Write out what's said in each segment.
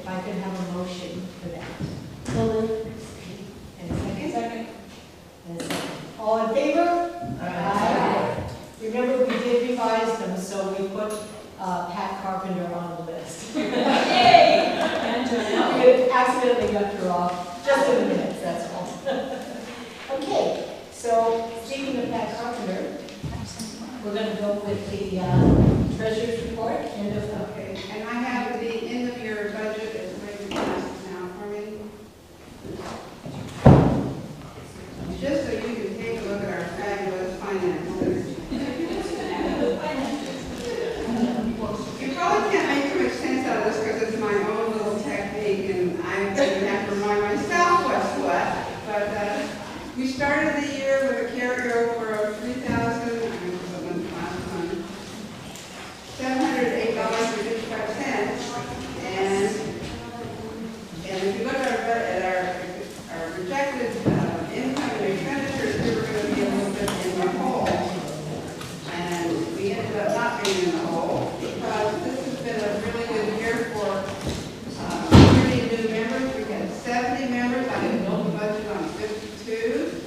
if I could have a motion for that. And a second? Second. And a second. All in favor? Aye. Remember, we did revise them, so we put Pat Carpenter on the list. Yay! And We accidentally left her off, just in the minutes, that's all. Okay, so speaking of Pat Carpenter, we're going to go with the treasurer's report, end of Okay, and I have the end of your budget as written now for me. Just so you can take a look at our fabulous finance center. You probably can't make too much sense out of this because it's my own little technique and I have to remind myself what's what. But we started the year with a carryover of $708.55. And if you look at our projected income and expenditures, we were going to be a little bit in the hole. And we ended up not being in the hole because this has been a really good year for 30 new members. We had 70 members. I had built the budget on 52.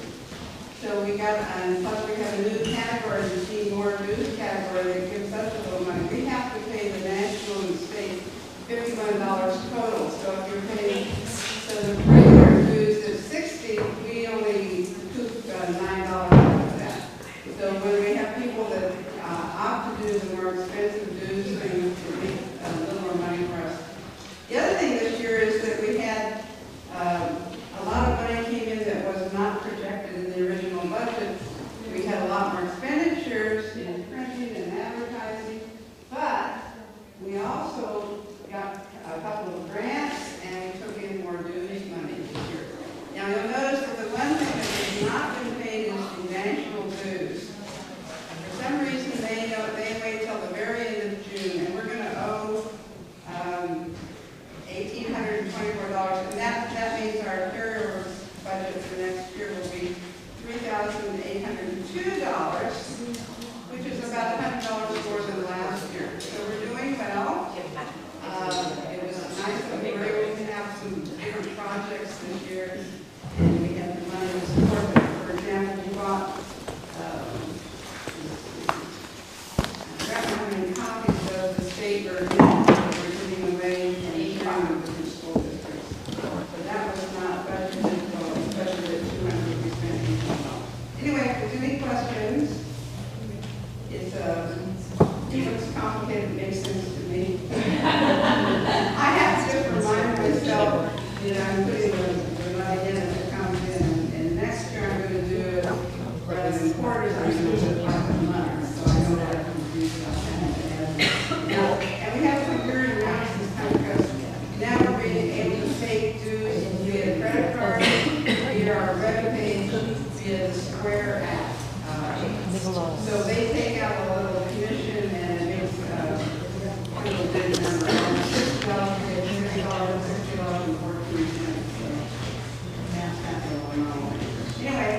So we got, and plus we have a new category, the see more news category that gives us a little money. We have to pay the national and state $51 total. So if you're paying, so the regular dues is 60, we only recoup $9 for that. So when we have people that opt to do the more expensive dues things, it makes a little more money for us. The other thing this year is that we had a lot of money came in that was not projected in the original budget. We had a lot more expenditures in printing and advertising, but we also got a couple of grants and we took in more dues money this year. Now you'll notice that the one thing that has not been paid is the national dues. For some reason they wait till the very end of June, and we're going to owe $1,824, and that means our carryover budget for next year will be $3,802, which is about $100 more than last year. So we're doing well. It was nice that we were able to have some different projects this year, and we had the money to support them. For example, we bought I don't know how many copies of the state version that we're giving away in each one of the different school districts. So that was not budgeted, so it was budgeted at $250. Anyway, if there's any questions, it looks complicated, it makes sense to me. I have to just remind myself that I'm putting the money in as it comes in, and next year I'm going to do it rather than quarters, I'm going to do it like a month, so I know that I'm confused about that. And we have some very nice this time because now we're being able to take dues via credit card, via our revenue page, via the Square app. So they take out a little commission and it makes a little big number. $6, $60, $14. So math not going on. Anyway,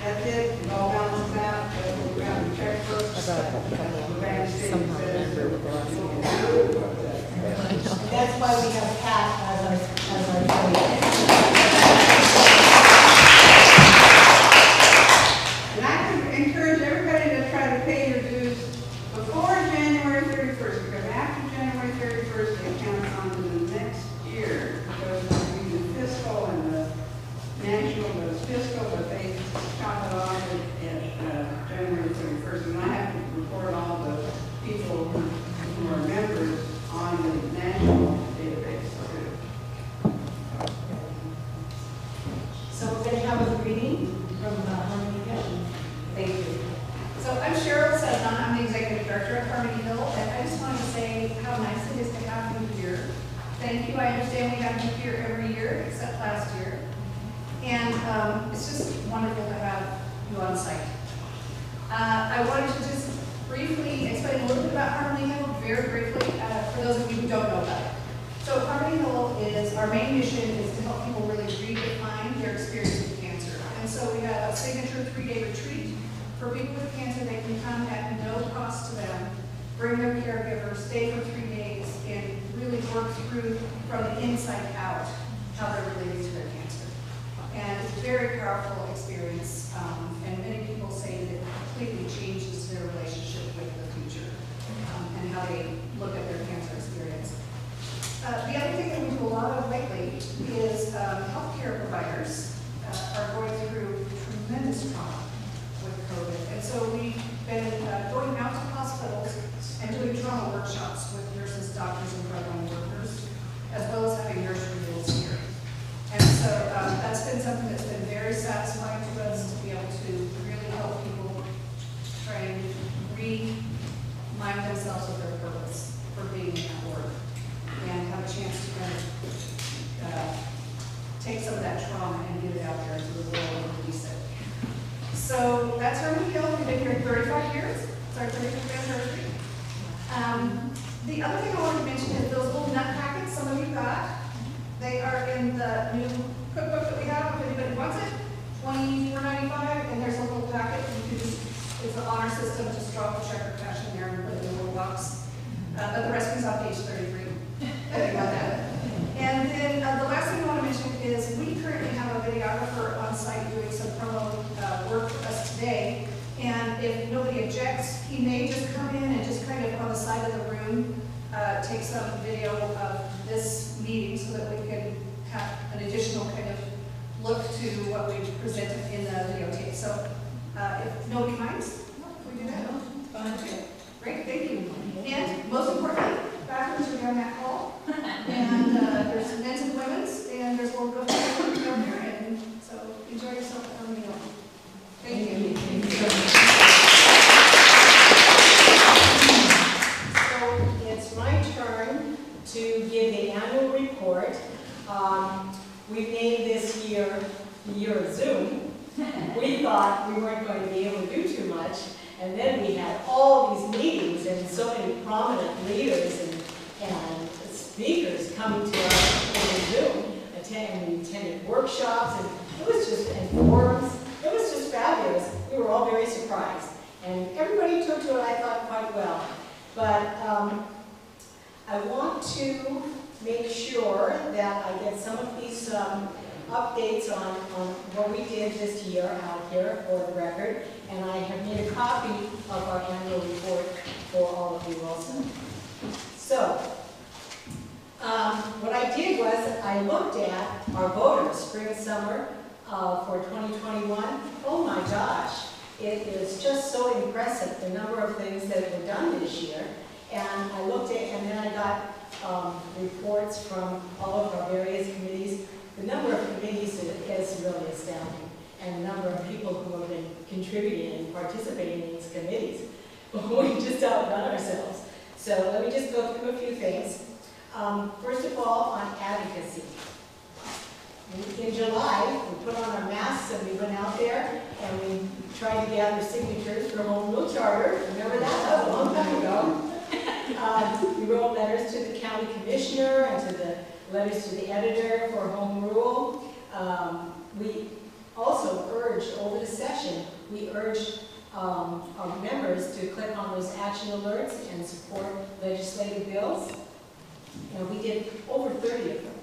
that's it. It all balances out. We've got the checkbooks. The bank statement says That's why we have Pat as our treasurer. And I can encourage everybody to try to pay your dues before January 31st, because after January 31st, it counts on to the next year. Because we do fiscal and the national does fiscal, but they chop it off at January 31st. And I have to report all the people who are members on the national database. So we're going to have a reading from Harmony Hill. Thank you. So I'm Cheryl Sednon, I'm the Executive Director at Harmony Hill, and I just wanted to say how nice it is to have you here. Thank you, I understand we have you here every year, except last year. And it's just wonderful to have you on site. I wanted to just briefly explain a little bit about Harmony Hill, very briefly, for those of you who don't know about it. So Harmony Hill is, our main mission is to help people really redefine their experience with cancer. And so we have a signature 3-day retreat for people with cancer. They can come at no cost to them, bring their caregiver, stay for 3 days, and really work through from the inside out how they're related to their cancer. And it's a very powerful experience, and many people say that it completely changes their relationship with the future and how they look at their cancer experience. The other thing that we do a lot of lately is healthcare providers are going through tremendous trauma with COVID. And so we've been going out to hospitals and doing trauma workshops with nurses, doctors, and frontline workers, as well as having nurse renewals here. And so that's been something that's been very satisfying to us to be able to really help people try and remind themselves of their purpose for being at work and have a chance to kind of take some of that trauma and get it out there into the world and release it. So that's Harmony Hill. We've been here 35 years. It's our 35th anniversary. The other thing I wanted to mention is those little nut packets some of you got. They are in the new cookbook that we have, if anybody wants it, $24.95, and there's a little packet. You can just, it's an honor system, just drop a check or cash in there and put it in a little box. But the recipe's on page 33. Think about that. And then the last thing I want to mention is we currently have a videographer on site doing some promo work for us today. And if nobody objects, he may just come in and just kind of on the side of the room take some video of this meeting so that we can have an additional kind of look to what we presented in the videotape. So if nobody minds, can we do that? Fine. Great, thank you. And most importantly, bathrooms are down that hall. And there's men's and women's, and there's a little bit of down there. And so enjoy yourself at Harmony Hill. Thank you. Thank you so much. So it's my turn to give the annual report. We made this year the year of Zoom. We thought we weren't going to be able to do too much, and then we had all these meetings and so many prominent leaders and speakers coming to us on Zoom. We attended workshops, and it was just, and forums. It was just fabulous. We were all very surprised. And everybody took to it, I thought, quite well. But I want to make sure that I get some of these updates on what we did this year out here for the record. And I have made a copy of our annual report for all of you also. So, what I did was I looked at our voters, spring, summer, for 2021. Oh my gosh, it is just so impressive, the number of things that were done this year. And I looked at, and then I got reports from all of our various committees. The number of committees is really astounding, and the number of people who have been contributing and participating in these committees. We just outdone ourselves. So let me just go through a few things. First of all, on advocacy. In July, we put on our masks and we went out there and we tried to gather signatures for Home Rule Charter. Remember that? That was a long time ago. We wrote letters to the county commissioner and to the letters to the editor for Home Rule. We also urged, over the session, we urged our members to click on those action alerts and support legislative bills. And we did over 30 of them.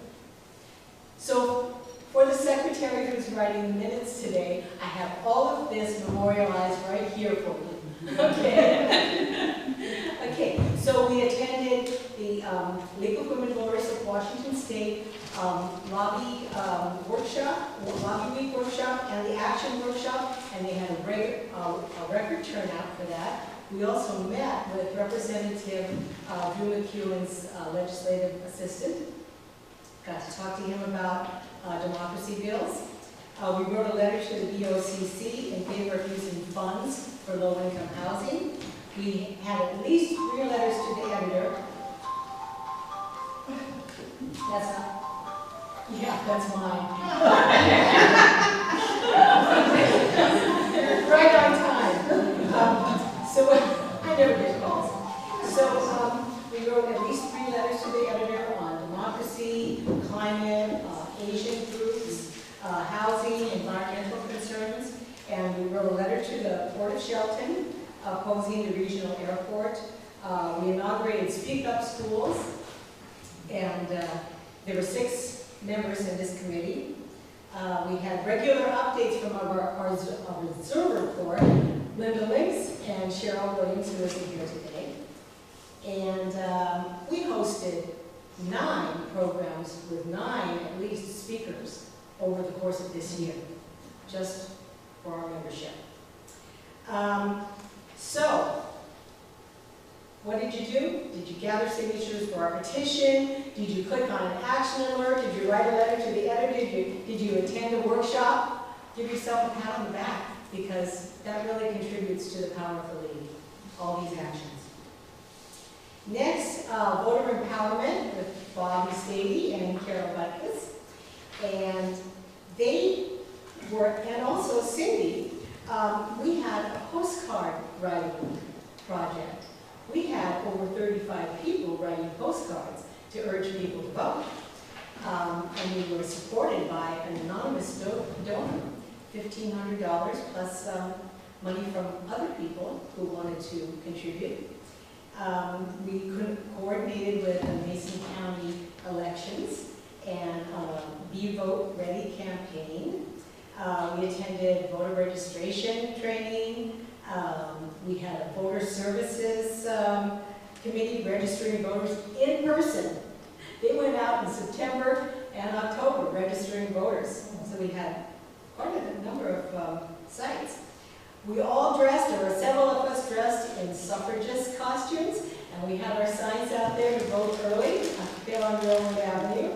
So for the secretary who's writing the minutes today, I have all of this memorialized right here for you. Okay. Okay, so we attended the League of Women Voters of Washington State lobby week workshop and the action workshop, and they had a record turnout for that. We also met with Representative Drew McEwen's legislative assistant. Got to talk to him about democracy bills. We wrote a letter to the BOCC in favor of using funds for low-income housing. We had at least 3 letters to the editor. That's not, yeah, that's mine. Right on time. So I never get calls. So we wrote at least 3 letters to the editor on democracy, climate, Asian groups, housing, environmental concerns, and we wrote a letter to the Port of Shelton opposing the regional airport. We inaugurated Speak Up Schools. And there were 6 members in this committee. We had regular updates from our observer corps, Linda Links and Cheryl Williams, who isn't here today. And we hosted 9 programs with 9 at least speakers over the course of this year, just for our membership. So, what did you do? Did you gather signatures for our petition? Did you click on an action alert? Did you write a letter to the editor? Did you attend a workshop? Give yourself a pat on the back, because that really contributes to the power of the league, all these actions. Next, voter empowerment with Bobby Stady and Carol Butkus. And they were, and also Cindy, we had a postcard writing project. We had over 35 people writing postcards to urge people to vote. And we were supported by an anonymous donor, $1,500 plus money from other people who wanted to contribute. We coordinated with the Mason County elections and Be Vote Ready campaign. We attended voter registration training. We had a voter services committee registering voters in person. They went out in September and October registering voters. So we had quite a number of sites. We all dressed, or several of us dressed in suffragist costumes, and we had our signs out there to vote early there on Railroad Avenue.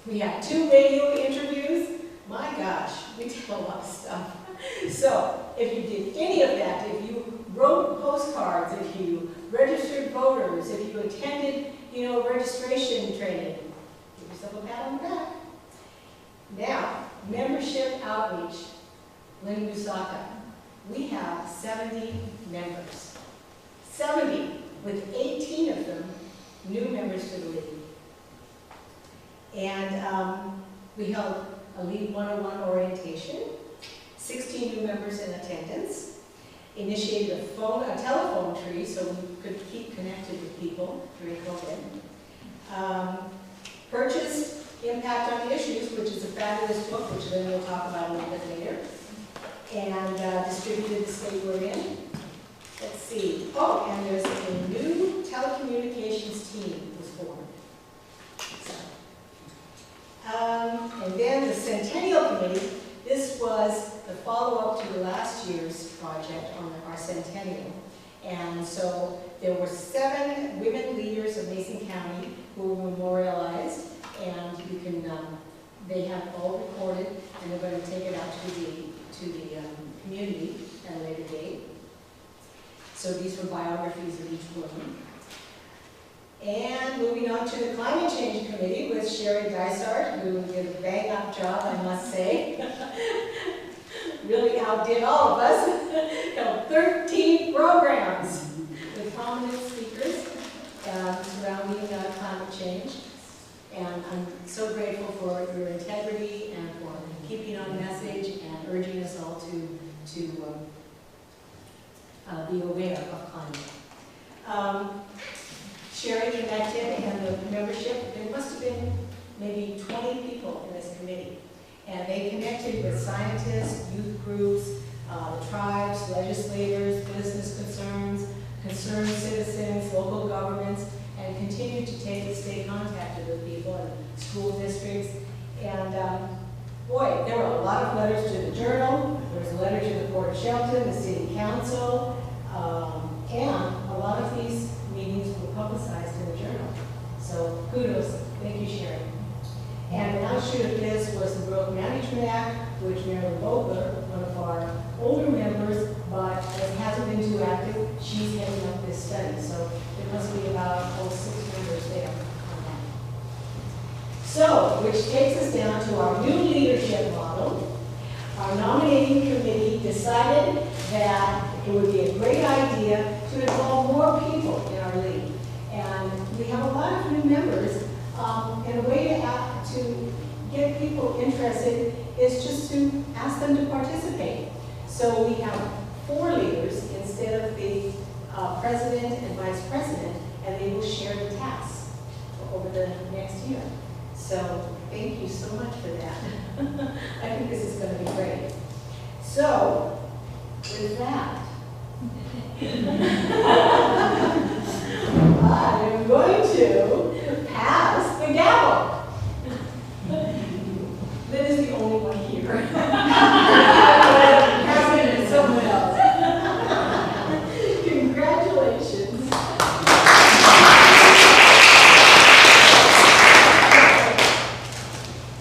We had 2 radio interviews. My gosh, we did a lot of stuff. So, if you did any of that, if you wrote postcards, if you registered voters, if you attended, registration training, give yourself a pat on the back. Now, membership outreach. Lynn Busaka, we have 70 members. 70, with 18 of them new members to the league. And we held a League 101 orientation, 16 new members in attendance, initiated a telephone tree so we could keep connected with people during COVID. Purchased Impact on Issues, which is a fabulous book, which Lynn will talk about a little bit later, and distributed the state we're in. Let's see. Oh, and there's a new telecommunications team was formed. So, and then the Centennial Committee. This was the follow-up to the last year's project on our centennial. And so there were 7 women leaders of Mason County who were memorialized, and you can, they have all recorded, and they're going to take it out to the community at a later date. So these were biographies of each woman. And moving on to the Climate Change Committee with Sherry Dysart, who did a bang-up job, I must say. Really outdid all of us. Held 13 programs with prominent speakers surrounding climate change. And I'm so grateful for your integrity and for keeping on message and urging us all to be aware of climate. Sherry connected, and the membership, there must have been maybe 20 people in this committee. And they connected with scientists, youth groups, the tribes, legislators, business concerns, concerned citizens, local governments, and continued to stay contacted with people in school districts. And boy, there were a lot of letters to the Journal. There was a letter to the Port of Shelton, the City Council, and a lot of these meetings were publicized in the Journal. So kudos, thank you, Sherry. And an outshoot of this was the Growth Management Act, which Marilyn Vogler, one of our older members, but hasn't been too active, she's heading up this study. So there must be about 6 members there on that. So, which takes us down to our new leadership model. Our nominating committee decided that it would be a great idea to involve more people in our league. And we have a lot of new members, and a way to get people interested is just to ask them to participate. So we have 4 leaders instead of the president and vice president, and they will share the tasks over the next year. So thank you so much for that. I think this is going to be great. So with that, I am going to pass the gavel. Lynn is the only one here. Passing it to someone else. Congratulations.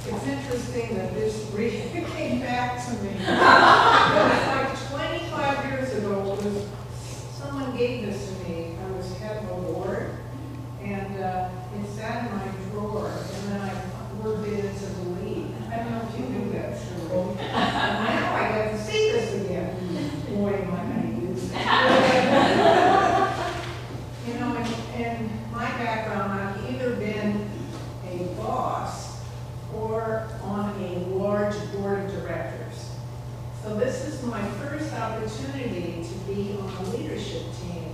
It's interesting that this came back to me. It was like 25 years ago, someone gave this to me. I was head of a ward, and it sat in my drawer, and then I worked it into the lead. I don't know if you knew that, Shirley. Now I get to see this again. Boy, am I going to use it. You know, in my background, I've either been a boss or on a large board of directors. So this is my first opportunity to be on a leadership team,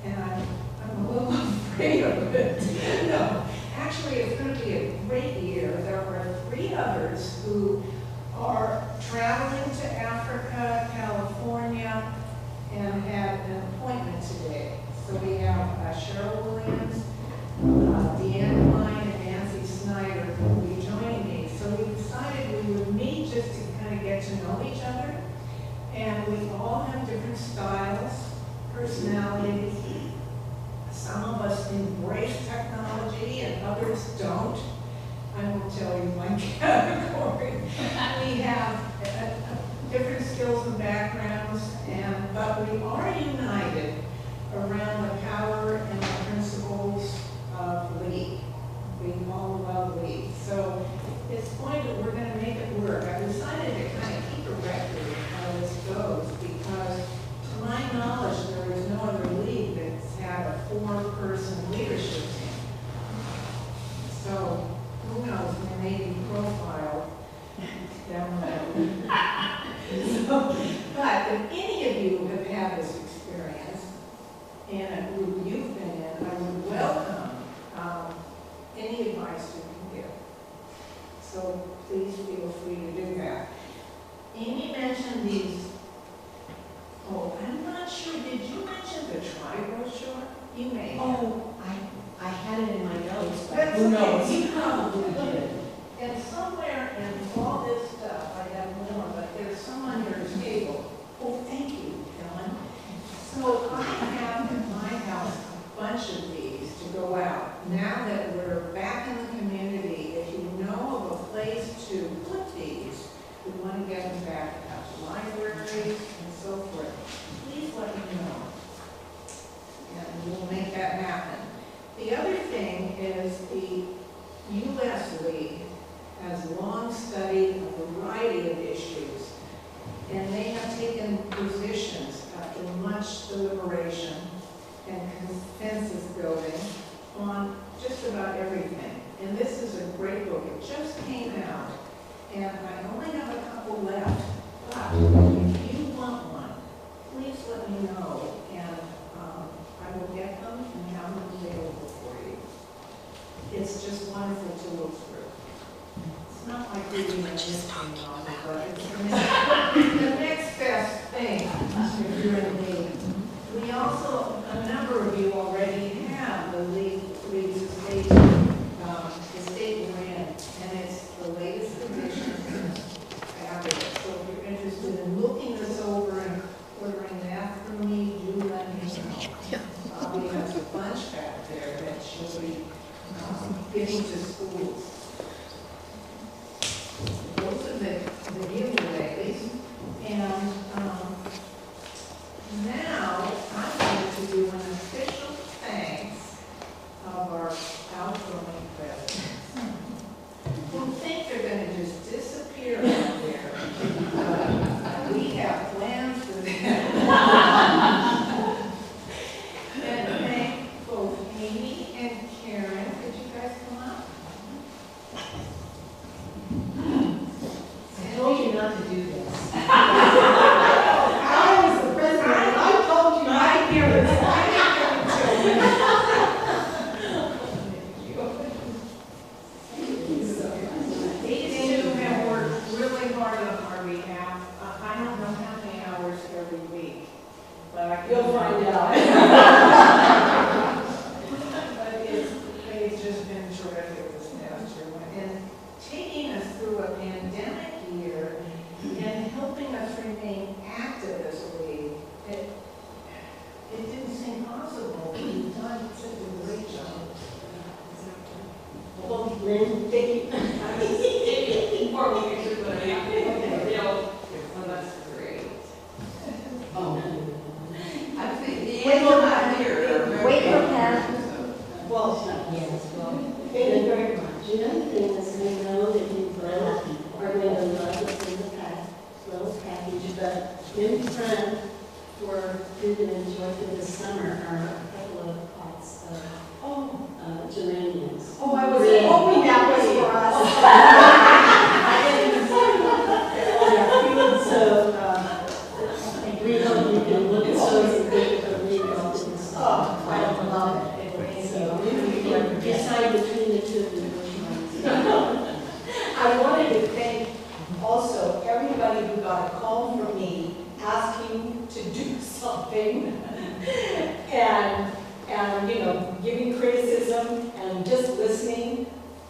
and I'm a little afraid of it. No, actually, it's going to be a great year. There are 3 others who are traveling to Africa, California, and have an appointment today. So we have Cheryl Williams, Deanne Klein, and Nancy Snyder who will be joining me. So we decided we would meet just to kind of get to know each other. And we all have different styles, personalities. Some of us embrace technology and others don't. I won't tell you my category. We have different skills and backgrounds, but we are united around the power and the principles of LEAD. We all love LEAD. So we're going to make it work. I decided to kind of keep a record of how this goes because, to my knowledge, there is no other league that's had a 4-person leadership team. So who knows, my maybe profile down so, but if any of you have had this experience in a group you've been in, I would welcome any advice you can give. So please feel free to do that. Amy mentioned these. Oh, I'm not sure. Did you mention the tri-brochure? You may have. Oh, I had it in my notes, but That's who knows? okay. You probably did. And somewhere in all this stuff, I have more, but there's some on your table. Oh, thank you, Ellen. So I have in my house a bunch of these to go out. Now that we're back in the community, if you know of a place to put these, we want to get them back out to libraries and so forth. Please let me know. And we'll make that happen. The other thing is the U.S. League has long studied a variety of issues, and they have taken positions after much deliberation and consensus building on just about everything. And this is a great book. It just came out, and I only have a couple left. But if you want one, please let me know, and I will get them and have them available for you. It's just wonderful to look through. It's not like reading a history novel, but it's the next best thing if you're in need. We also, a number of you already have the League's estate we're in, and it's the latest edition. Fabulous. So if you're interested in looking this over and ordering that from me, do let me know. We have a bunch back there that she'll be giving to schools. Those are the giveaways. And now I'm going to do an official thanks of our outgoing president. Who think they're going to just disappear out there. We have plans for that. And thank both Amy and Karen. Could you guys come up? Lynn, Thank you. Informal pictures, but I have real. Oh, that's great. Oh. I think the Wait animal for not Pat. here. Wait for Pat. Well, yes, well, thank you very much. The other thing is, we know that you both are going to love what's in the little package, but in front for you to enjoy for the summer are a couple of pots of geraniums. Oh, I was Green. hoping that was for us. So, we hope you can look at those and think of me all this. Oh, I love it. So, you decide between the two of them which ones. I wanted to thank also everybody who got a call from me asking to do something and you know, giving criticism and just listening,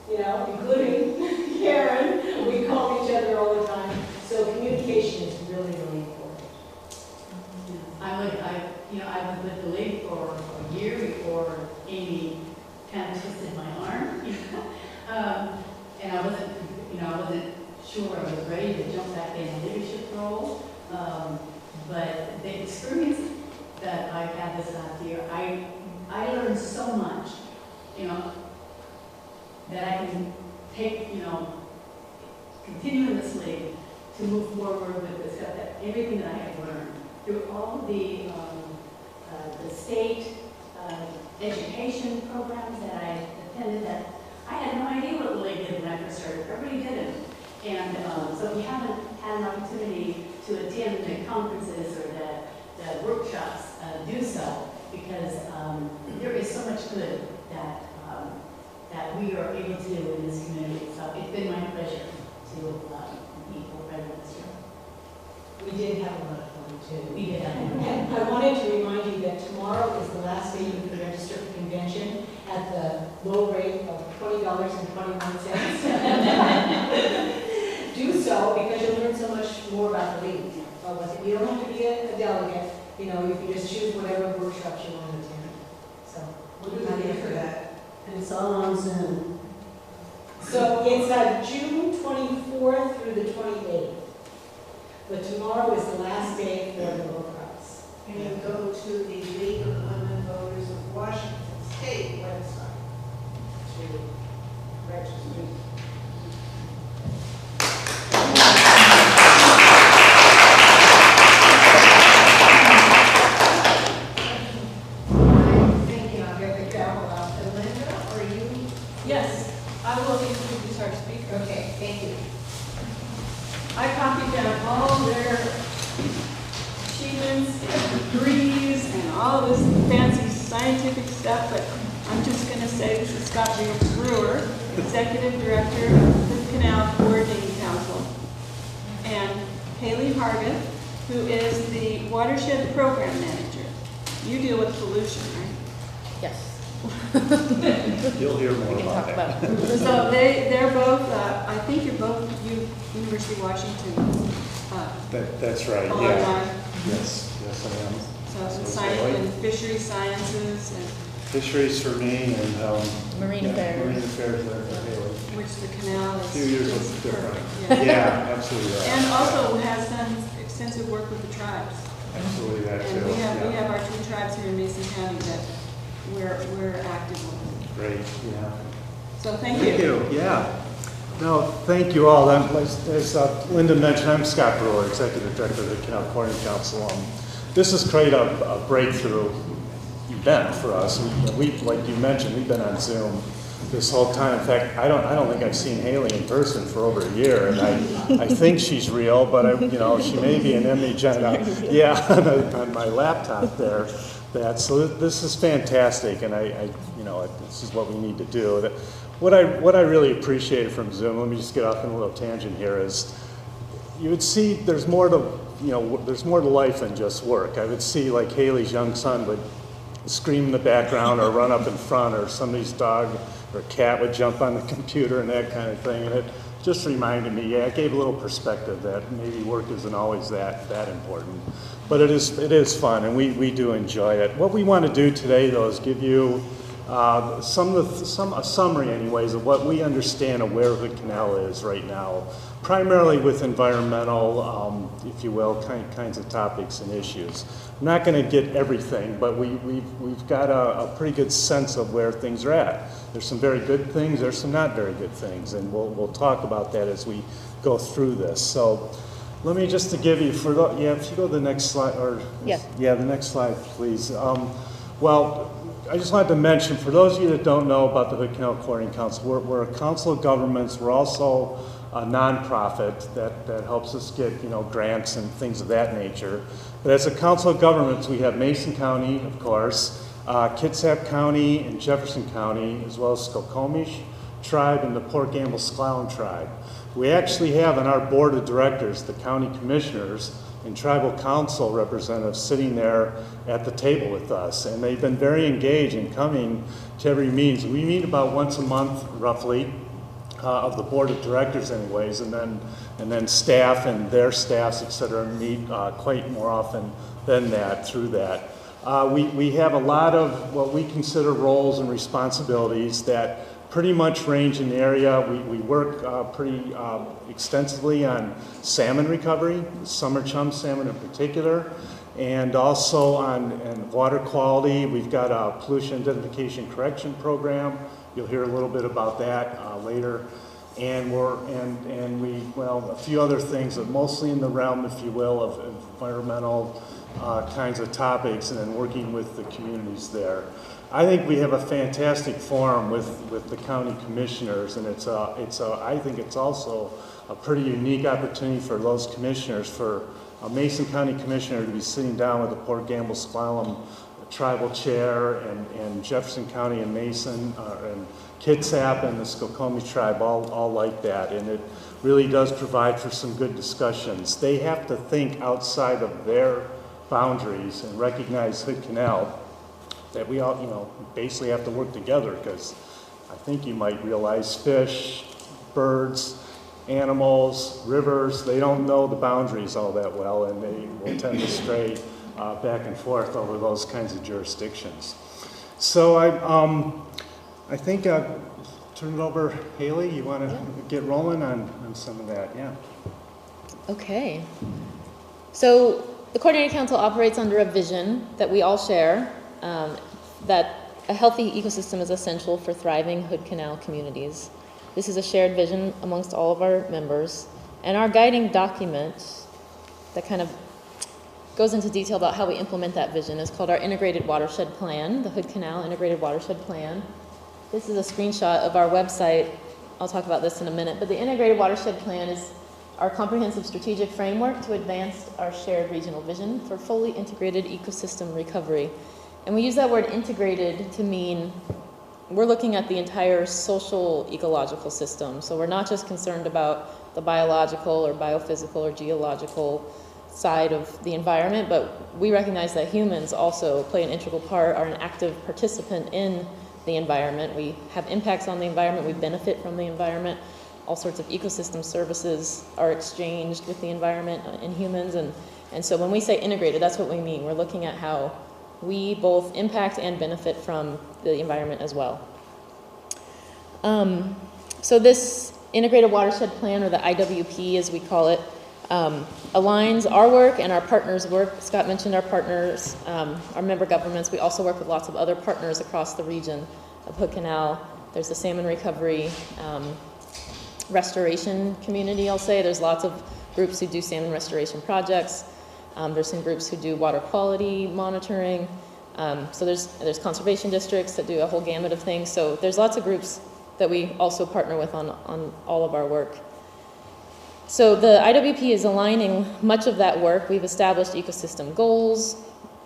you know, including Karen. We call each other all the time. So communication is really, really important. I was with the lady for a year before Amy kind of twisted my arm. And I wasn't sure I was ready to jump back in a leadership role. But the experience that I had this last year, I learned so much, that I can take, continuously to move forward with this stuff, that everything that I have learned through all the state education programs that I attended, that I had no idea what Lilly did when I first started. Everybody did it. And so if you haven't had an opportunity to attend the conferences or the workshops, do so, because there is so much good that we are able to do in this community. So it's been my pleasure to be co-president this year. We did have a lot of fun too. We did that. And I wanted to remind you that tomorrow is the last day you can register for convention at the low rate of $20.21. Do so because you'll learn so much more about the league. You don't have to be a delegate, you can just choose whatever workshops you want to attend. So, What do we need for that? And it's all on Zoom. so it's June 24th through the 28th. But tomorrow is the last day for the low price. And you go to the League of Women Voters of Washington State website to register. Thank you. I'll get the gavel out to Linda, or you? Yes, I will introduce our speaker. Okay, thank you. I copied down all their achievements and degrees and all this fancy scientific stuff, but I'm just going to say this is Scott Brewer, Executive Director of the Canal Coordinating Council, and Haley Hargett, who is the Watershed Program Manager. You deal with pollution, right? Yes. You'll hear more We can about talk that. about it. So they're both, I think you're both University of Washington That's right, alumni. yeah. Yes, I am. So So science Haley. and fishery sciences, and Fisheries for me and Marine yeah, affairs. Marine affairs there for Haley. which the canal A is. few years is of different. perfect, yeah. Yeah, absolutely right. And also has done extensive work with the tribes. Absolutely that too. And we yeah. have our 2 tribes here in Mason County that we're active with. Great, yeah. So thank Thank you. you, yeah. No, thank you all. As Linda mentioned, I'm Scott Brewer, Executive Director of the Canal Coordinating Council. This is quite a breakthrough event for us. We, like you mentioned, we've been on Zoom this whole time. In fact, I don't think I've seen Haley in person for over a year, and I think she's real, but she may be an image on on my laptop there. So this is fantastic, and this is what we need to do. What I really appreciated from Zoom, let me just get off on a little tangent here, is you would see there's more to life than just work. I would see like Haley's young son would scream in the background or run up in front, or somebody's dog or cat would jump on the computer and that kind of thing. And it just reminded me, it gave a little perspective that maybe work isn't always that important. But it is fun, and we do enjoy it. What we want to do today, though, is give you A summary anyways of what we understand of where Hood Canal is right now, primarily with environmental, if you will, kinds of topics and issues. I'm not going to get everything, but we've got a pretty good sense of where things are at. There's some very good things, there's some not very good things, and we'll talk about that as we go through this. So let me just to give you, if you go to the next slide, or the next slide, please. Well, I just wanted to mention, for those of you that don't know about the Hood Canal Coordinating Council, we're a council of governments. We're also a nonprofit that helps us get, grants and things of that nature. But as a council of governments, we have Mason County, of course, Kitsap County and Jefferson County, as well as Skokomish Tribe and the Port Gamble-Sklallam Tribe. We actually have on our board of directors the county commissioners and tribal council representatives sitting there at the table with us, and they've been very engaged in coming to every meeting. We meet about once a month, roughly, of the board of directors anyways, and then staff and their staffs, et cetera, meet quite more often than that through that. We have a lot of what we consider roles and responsibilities that pretty much range in the area. We work pretty extensively on salmon recovery, summer chum salmon in particular, and also on water quality. We've got a pollution identification correction program. You'll hear a little bit about that later. And a few other things, but mostly in the realm, if you will, of environmental kinds of topics, and then working with the communities there. I think we have a fantastic forum with the county commissioners, and I think it's also a pretty unique opportunity for those commissioners, for a Mason County commissioner to be sitting down with the Port Gamble-Sklallam tribal chair, and Jefferson County and Mason, and Kitsap and the Skokomish tribe, all like that, and it really does provide for some good discussions. They have to think outside of their boundaries and recognize Hood Canal, that we all, basically have to work together, because I think you might realize fish, birds, animals, rivers, they don't know the boundaries all that well, and they will tend to stray back and forth over those kinds of jurisdictions. So I think turn it over, Haley, you want to get rolling on some of that, yeah. Okay. So the Coordinating Council operates under a vision that we all share, that a healthy ecosystem is essential for thriving Hood Canal communities. This is a shared vision amongst all of our members, and our guiding document that kind of goes into detail about how we implement that vision is called our Integrated Watershed Plan, the Hood Canal Integrated Watershed Plan. This is a screenshot of our website. I'll talk about this in a minute, but the Integrated Watershed Plan is our comprehensive strategic framework to advance our shared regional vision for fully integrated ecosystem recovery. And we use that word integrated to mean we're looking at the entire social ecological system. So we're not just concerned about the biological or biophysical or geological side of the environment, but we recognize that humans also play an integral part, are an active participant in the environment. We have impacts on the environment, we benefit from the environment. All sorts of ecosystem services are exchanged with the environment and humans, and so when we say integrated, that's what we mean. We're looking at how we both impact and benefit from the environment as well. So this Integrated Watershed Plan, or the IWP as we call it, aligns our work and our partners' work. Scott mentioned our partners, our member governments. We also work with lots of other partners across the region of Hood Canal. There's the salmon recovery restoration community, I'll say. There's lots of groups who do salmon restoration projects. There's some groups who do water quality monitoring. So there's conservation districts that do a whole gamut of things. So there's lots of groups that we also partner with on all of our work. So the IWP is aligning much of that work. We've established ecosystem goals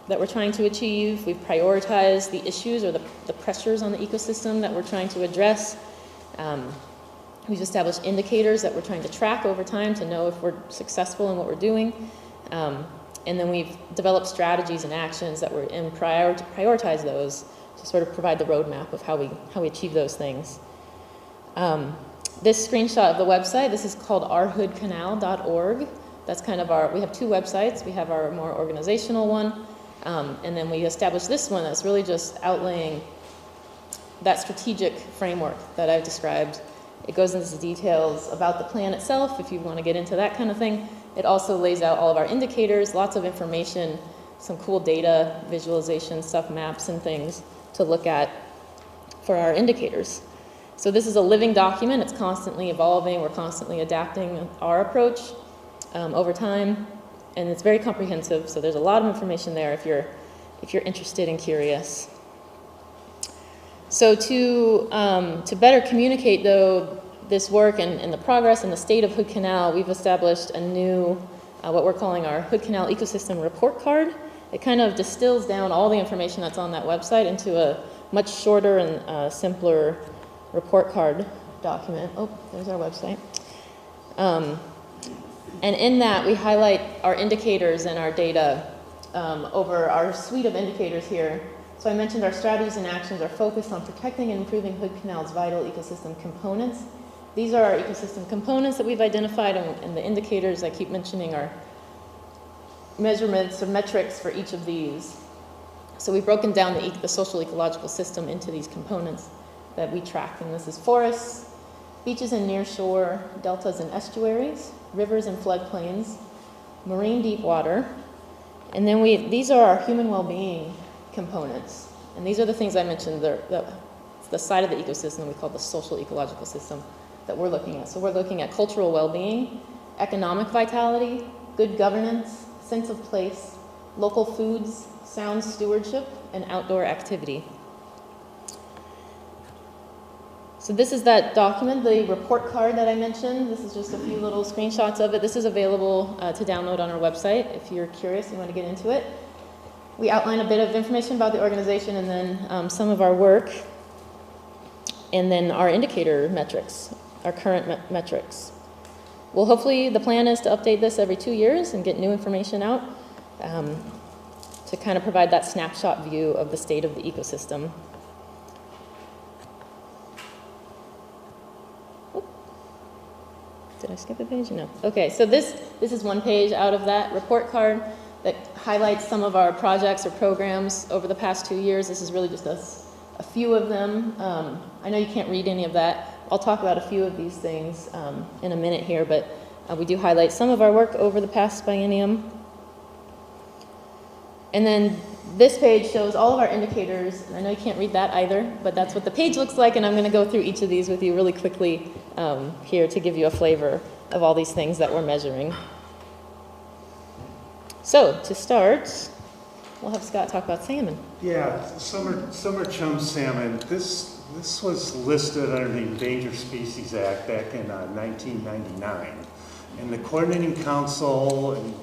that we're trying to achieve. We've prioritized the issues or the pressures on the ecosystem that we're trying to address. We've established indicators that we're trying to track over time to know if we're successful in what we're doing. And then we've developed strategies and actions that we're in prioritize those to sort of provide the roadmap of how we achieve those things. This screenshot of the website, this is called ourhoodcanal.org. That's kind of we have two websites. We have our more organizational one, and then we established this one that's really just outlaying that strategic framework that I've described. It goes into details about the plan itself, if you want to get into that kind of thing. It also lays out all of our indicators, lots of information, some cool data, visualization stuff, maps and things to look at for our indicators. So this is a living document. It's constantly evolving. We're constantly adapting our approach over time, and it's very comprehensive. So there's a lot of information there if you're interested and curious. So to better communicate, though, this work and the progress and the state of Hood Canal, we've established a new, what we're calling our Hood Canal Ecosystem Report Card. It kind of distills down all the information that's on that website into a much shorter and simpler report card document. Oh, there's our website. And in that, we highlight our indicators and our data over our suite of indicators here. So I mentioned our strategies and actions are focused on protecting and improving Hood Canal's vital ecosystem components. These are our ecosystem components that we've identified, and the indicators I keep mentioning are measurements or metrics for each of these. So we've broken down the social ecological system into these components that we track, and this is forests, beaches and nearshore, deltas and estuaries, rivers and floodplains, marine deep water, and then these are our human well-being components. And these are the things I mentioned, the side of the ecosystem we call the social ecological system that we're looking at. So we're looking at cultural well-being, economic vitality, good governance, sense of place, local foods, sound stewardship, and outdoor activity. So this is that document, the report card that I mentioned. This is just a few little screenshots of it. This is available to download on our website if you're curious and want to get into it. We outline a bit of information about the organization and then some of our work, and then our indicator metrics, our current metrics. Well, hopefully the plan is to update this every 2 years and get new information out to kind of provide that snapshot view of the state of the ecosystem. Did I skip a page? No. Okay, so this is one page out of that report card that highlights some of our projects or programs over the past 2 years. This is really just a few of them. I know you can't read any of that. I'll talk about a few of these things in a minute here, but we do highlight some of our work over the past biennium. And then this page shows all of our indicators. I know you can't read that either, but that's what the page looks like, and I'm going to go through each of these with you really quickly here to give you a flavor of all these things that we're measuring. So, to start, we'll have Scott talk about salmon. Yeah, summer chum salmon. This was listed under the Endangered Species Act back in 1999. And the Coordinating Council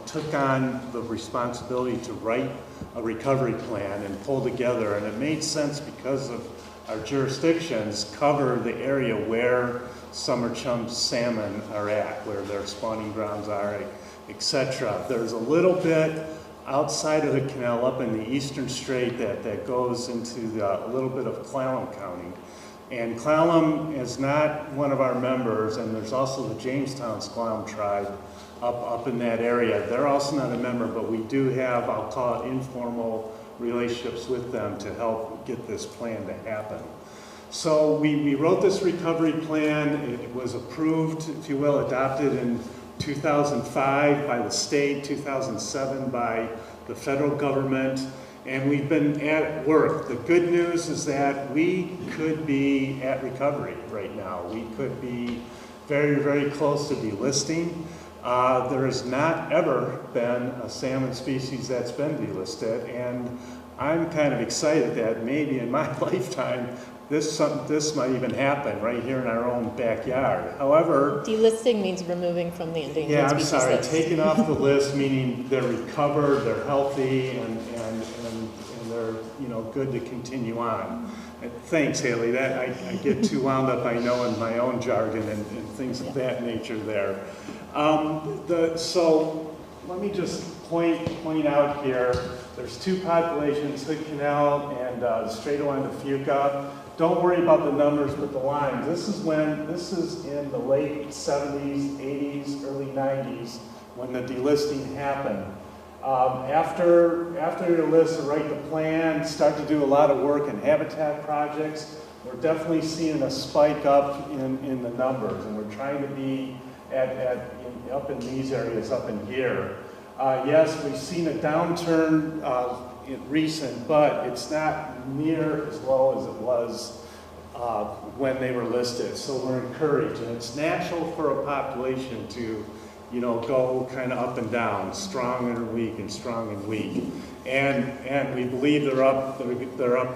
took on the responsibility to write a recovery plan and pull together, and it made sense because of our jurisdictions cover the area where summer chum salmon are at, where their spawning grounds are, etc. There's a little bit outside of the canal up in the eastern strait that goes into a little bit of Clallam County. And Clallam is not one of our members, and there's also the Jamestown Clallam tribe up in that area. They're also not a member, but we do have, I'll call it, informal relationships with them to help get this plan to happen. So we wrote this recovery plan. It was approved, if you will, adopted in 2005 by the state, 2007 by the federal government, and we've been at work. The good news is that we could be at recovery right now. We could be very, very close to delisting. There has not ever been a salmon species that's been delisted, and I'm kind of excited that maybe in my lifetime this might even happen right here in our own backyard. However, delisting means removing from the endangered species list. Yeah, I'm sorry, taken off the list, meaning they're recovered, they're healthy, and they're good to continue on. Thanks, Haley. That I get too wound up, I know, in my own jargon and things of that nature there. So let me just point out here. There's two populations, Hood Canal and Strait of Juan de Fuca. Don't worry about the numbers, but the lines. This is in the late 70s, 80s, early 90s when the delisting happened. After your list, write the plan, start to do a lot of work in habitat projects. We're definitely seeing a spike up in the numbers, and we're trying to be up in these areas up in here. Yes, we've seen a downturn in recent, but it's not near as low as it was when they were listed. So we're encouraged, and it's natural for a population to, go kind of up and down, strong and weak, and strong and weak. And we believe they're up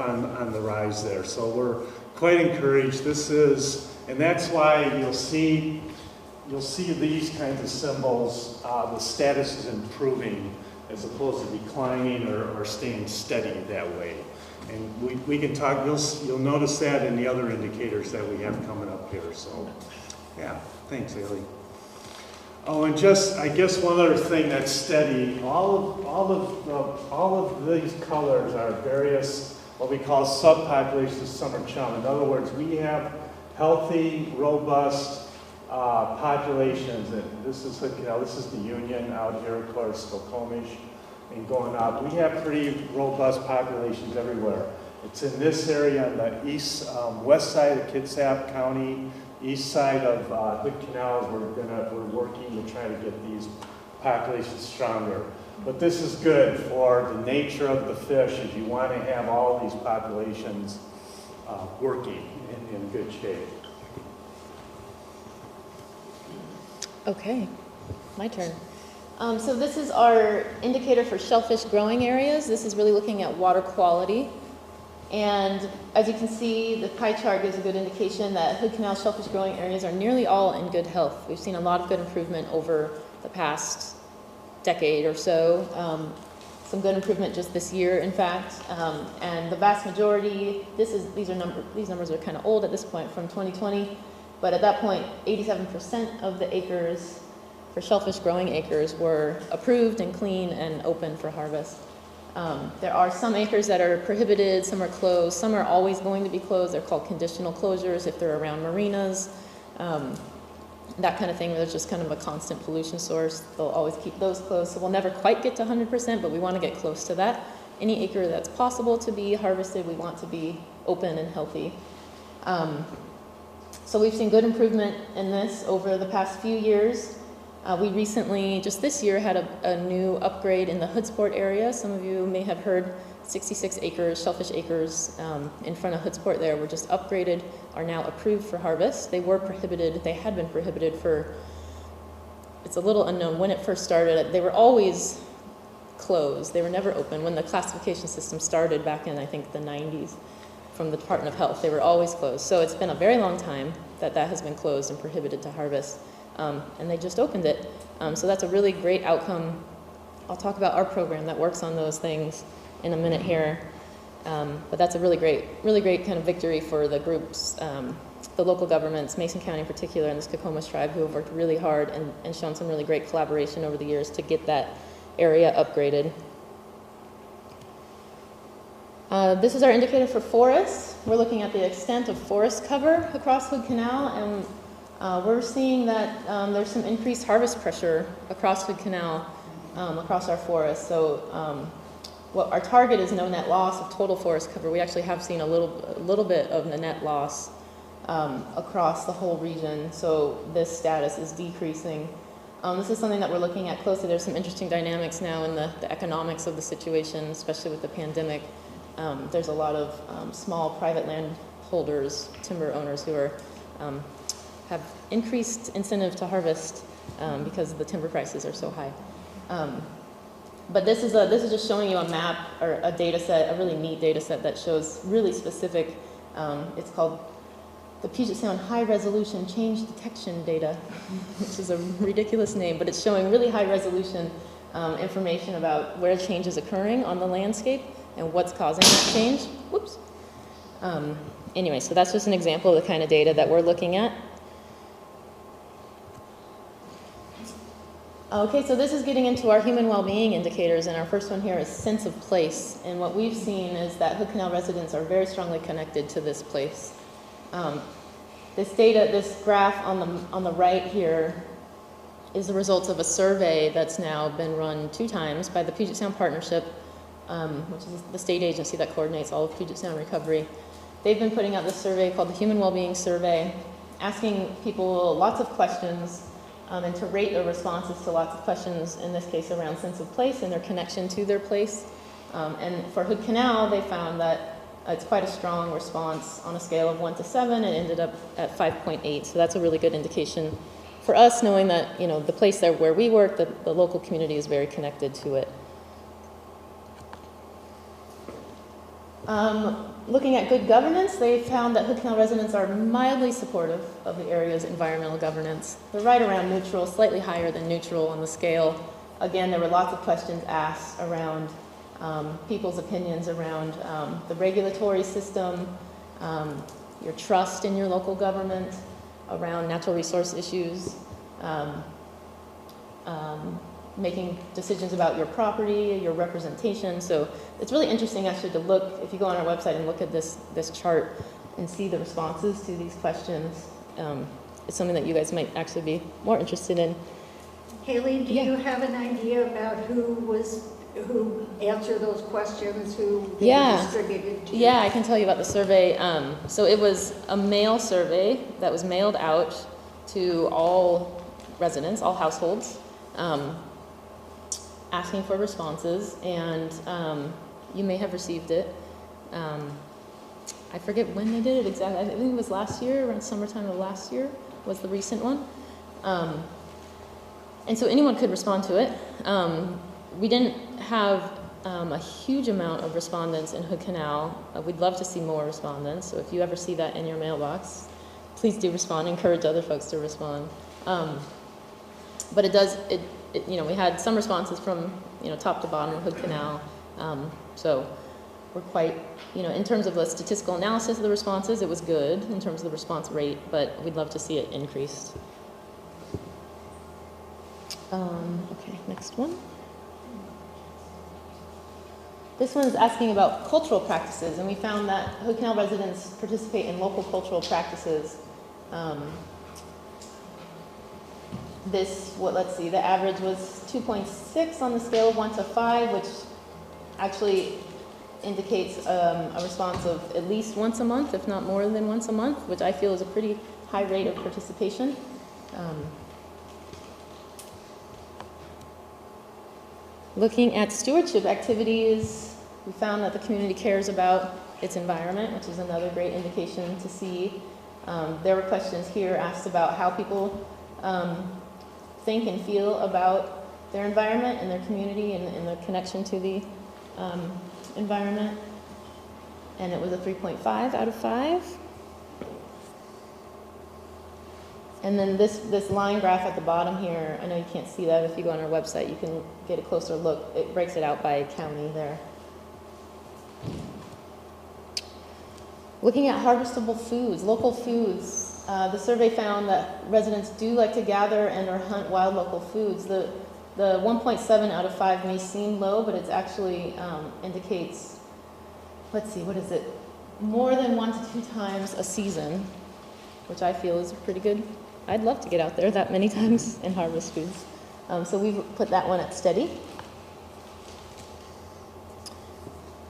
on the rise there. So we're quite encouraged. And that's why you'll see these kinds of symbols. The status is improving as opposed to declining or staying steady that way. And we can talk. You'll notice that in the other indicators that we have coming up here. So, yeah. Thanks, Haley. Oh, and I guess one other thing that's steady, all of these colors are various, what we call subpopulations of summer chum. In other words, we have healthy, robust populations, and this is the Union out here, of course, Skokomish, and going up. We have pretty robust populations everywhere. It's in this area on the west side of Kitsap County, east side of Hood Canal. We're working to try to get these populations stronger. But this is good for the nature of the fish, if you want to have all these populations working in good shape. Okay, my turn. So this is our indicator for shellfish growing areas. This is really looking at water quality. And as you can see, the pie chart gives a good indication that Hood Canal shellfish growing areas are nearly all in good health. We've seen a lot of good improvement over the past decade or so. Some good improvement just this year, in fact. And the vast majority, these numbers are kind of old at this point, from 2020. But at that point, 87% of the acres for shellfish growing acres were approved and clean and open for harvest. There are some acres that are prohibited, some are closed, some are always going to be closed. They're called conditional closures if they're around marinas, that kind of thing. There's just kind of a constant pollution source. They'll always keep those closed. So we'll never quite get to 100%, but we want to get close to that. Any acre that's possible to be harvested, we want to be open and healthy. So we've seen good improvement in this over the past few years. We recently, just this year, had a new upgrade in the Hoodsport area. Some of you may have heard 66 acres, shellfish acres in front of Hoodsport there were just upgraded, are now approved for harvest. They were prohibited, they had been prohibited for, it's a little unknown when it first started. They were always closed. They were never open. When the classification system started back in, I think, the 90s from the Department of Health, they were always closed. So it's been a very long time that has been closed and prohibited to harvest. And they just opened it. So that's a really great outcome. I'll talk about our program that works on those things in a minute here. But that's a really great kind of victory for the groups, the local governments, Mason County in particular, and the Skokomish tribe, who have worked really hard and shown some really great collaboration over the years to get that area upgraded. This is our indicator for forests. We're looking at the extent of forest cover across Hood Canal, and we're seeing that there's some increased harvest pressure across Hood Canal, across our forests. So what our target is no net loss of total forest cover. We actually have seen a little bit of the net loss across the whole region. So this status is decreasing. This is something that we're looking at closely. There's some interesting dynamics now in the economics of the situation, especially with the pandemic. There's a lot of small private landholders, timber owners who are have increased incentive to harvest because the timber prices are so high. But this is just showing you a map or a data set, a really neat data set that shows really specific, it's called the Puget Sound High Resolution Change Detection Data, which is a ridiculous name, but it's showing really high resolution information about where change is occurring on the landscape and what's causing that change. Whoops. Anyway, so that's just an example of the kind of data that we're looking at. Okay, so this is getting into our human well-being indicators, and our first one here is sense of place. And what we've seen is that Hood Canal residents are very strongly connected to this place. This graph on the right here is the result of a survey that's now been run 2 times by the Puget Sound Partnership, which is the state agency that coordinates all of Puget Sound recovery. They've been putting out this survey called the Human Wellbeing Survey, asking people lots of questions and to rate their responses to lots of questions, in this case around sense of place and their connection to their place. And for Hood Canal, they found that it's quite a strong response on a scale of 1 to 7, and ended up at 5.8. So that's a really good indication for us, knowing that, you know, the place there where we work, the local community is very connected to it. Looking at good governance, they found that Hood Canal residents are mildly supportive of the area's environmental governance. They're right around neutral, slightly higher than neutral on the scale. Again, there were lots of questions asked around people's opinions around the regulatory system, your trust in your local government, around natural resource issues, making decisions about your property, your representation. So it's really interesting actually to look, if you go on our website and look at this chart and see the responses to these questions. It's something that you guys might actually be more interested in. Haley, do Yeah. you have an idea about who answered those questions, who they Yeah. were distributed to? Yeah, I can tell you about the survey. So it was a mail survey that was mailed out to all residents, all households, asking for responses, and you may have received it. I forget when they did it exactly. I think it was last year, around summertime of last year was the recent one. And so anyone could respond to it. We didn't have a huge amount of respondents in Hood Canal. We'd love to see more respondents, so if you ever see that in your mailbox, please do respond. Encourage other folks to respond. But it does, you know, we had some responses from, you know, top to bottom of Hood Canal. So we're quite, you know, in terms of the statistical analysis of the responses, it was good in terms of the response rate, but we'd love to see it increased. Okay, next one. This one is asking about cultural practices, and we found that Hood Canal residents participate in local cultural practices. Let's see, the average was 2.6 on the scale of 1 to 5, which actually indicates a response of at least once a month, if not more than once a month, which I feel is a pretty high rate of participation. Looking at stewardship activities, we found that the community cares about its environment, which is another great indication to see. There were questions here asked about how people think and feel about their environment and their community and their connection to the environment. And it was a 3.5 out of 5. And then this line graph at the bottom here, I know you can't see that. If you go on our website, you can get a closer look. It breaks it out by county there. Looking at harvestable foods, local foods, the survey found that residents do like to gather and or hunt wild local foods. The 1.7 out of 5 may seem low, but it actually indicates, let's see, what is it? More than 1 to 2 times a season, which I feel is pretty good. I'd love to get out there that many times and harvest foods. So we've put that one at steady.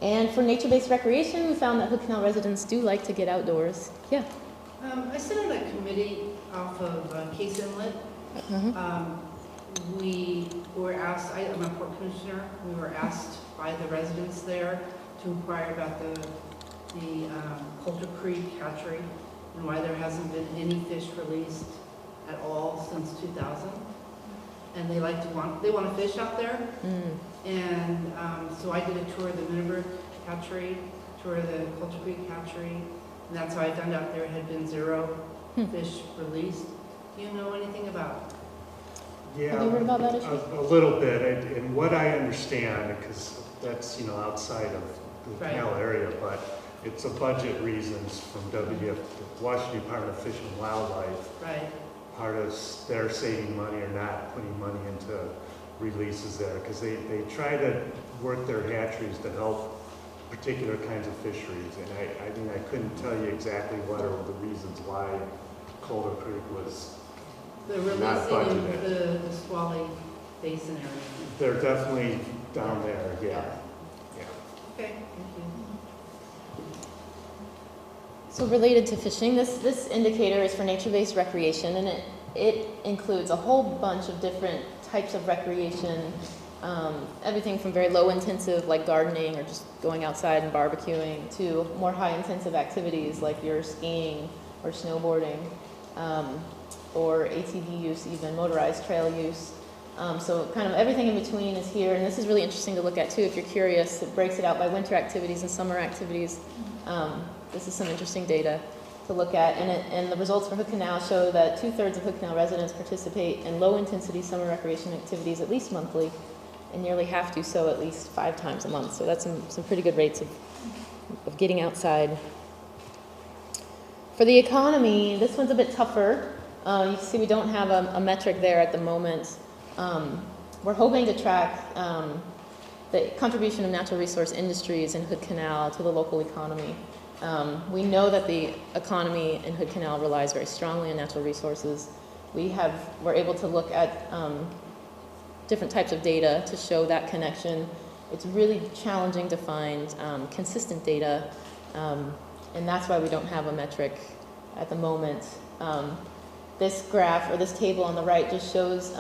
And for nature-based recreation, we found that Hood Canal residents do like to get outdoors. Yeah. I sit on a committee off of Case Inlet. We were asked, I'm a port commissioner, we were asked by the residents there to inquire about the Coulter Creek hatchery and why there hasn't been any fish released at all since 2000. And they want to fish out there. And so I did a tour of the Minnebrook hatchery, tour of the Coulter Creek hatchery, and that's how I found out there had been 0 fish released. Do you know anything about? Yeah, Have you heard about that issue? a little bit, and what I understand, because that's, you know, outside of the Right. canal area, but it's a budget reasons from Washington Department of Fish and Wildlife. Right. Part of their saving money or not putting money into releases there, because they try to work their hatcheries to help particular kinds of fisheries, and I mean, I couldn't tell you exactly what are the reasons why Coulter Creek was The Not releasing budgeted. of the Swally Basin area. They're definitely down there, yeah. Okay, thank you. So related to fishing, this indicator is for nature-based recreation, and it includes a whole bunch of different types of recreation, everything from very low-intensive, like gardening or just going outside and barbecuing, to more high-intensive activities like your skiing or snowboarding, or ATV use, even motorized trail use. So kind of everything in between is here, and this is really interesting to look at too if you're curious. It breaks it out by winter activities and summer activities. This is some interesting data to look at, and the results for Hood Canal show that 2/3 of Hood Canal residents participate in low-intensity summer recreation activities at least monthly, and nearly half do so at least 5 times a month. So that's some pretty good rates of getting outside. For the economy, this one's a bit tougher. You can see we don't have a metric there at the moment. We're hoping to track the contribution of natural resource industries in Hood Canal to the local economy. We know that the economy in Hood Canal relies very strongly on natural resources. We're able to look at different types of data to show that connection. It's really challenging to find consistent data, and that's why we don't have a metric at the moment. This graph, or this table on the right, just shows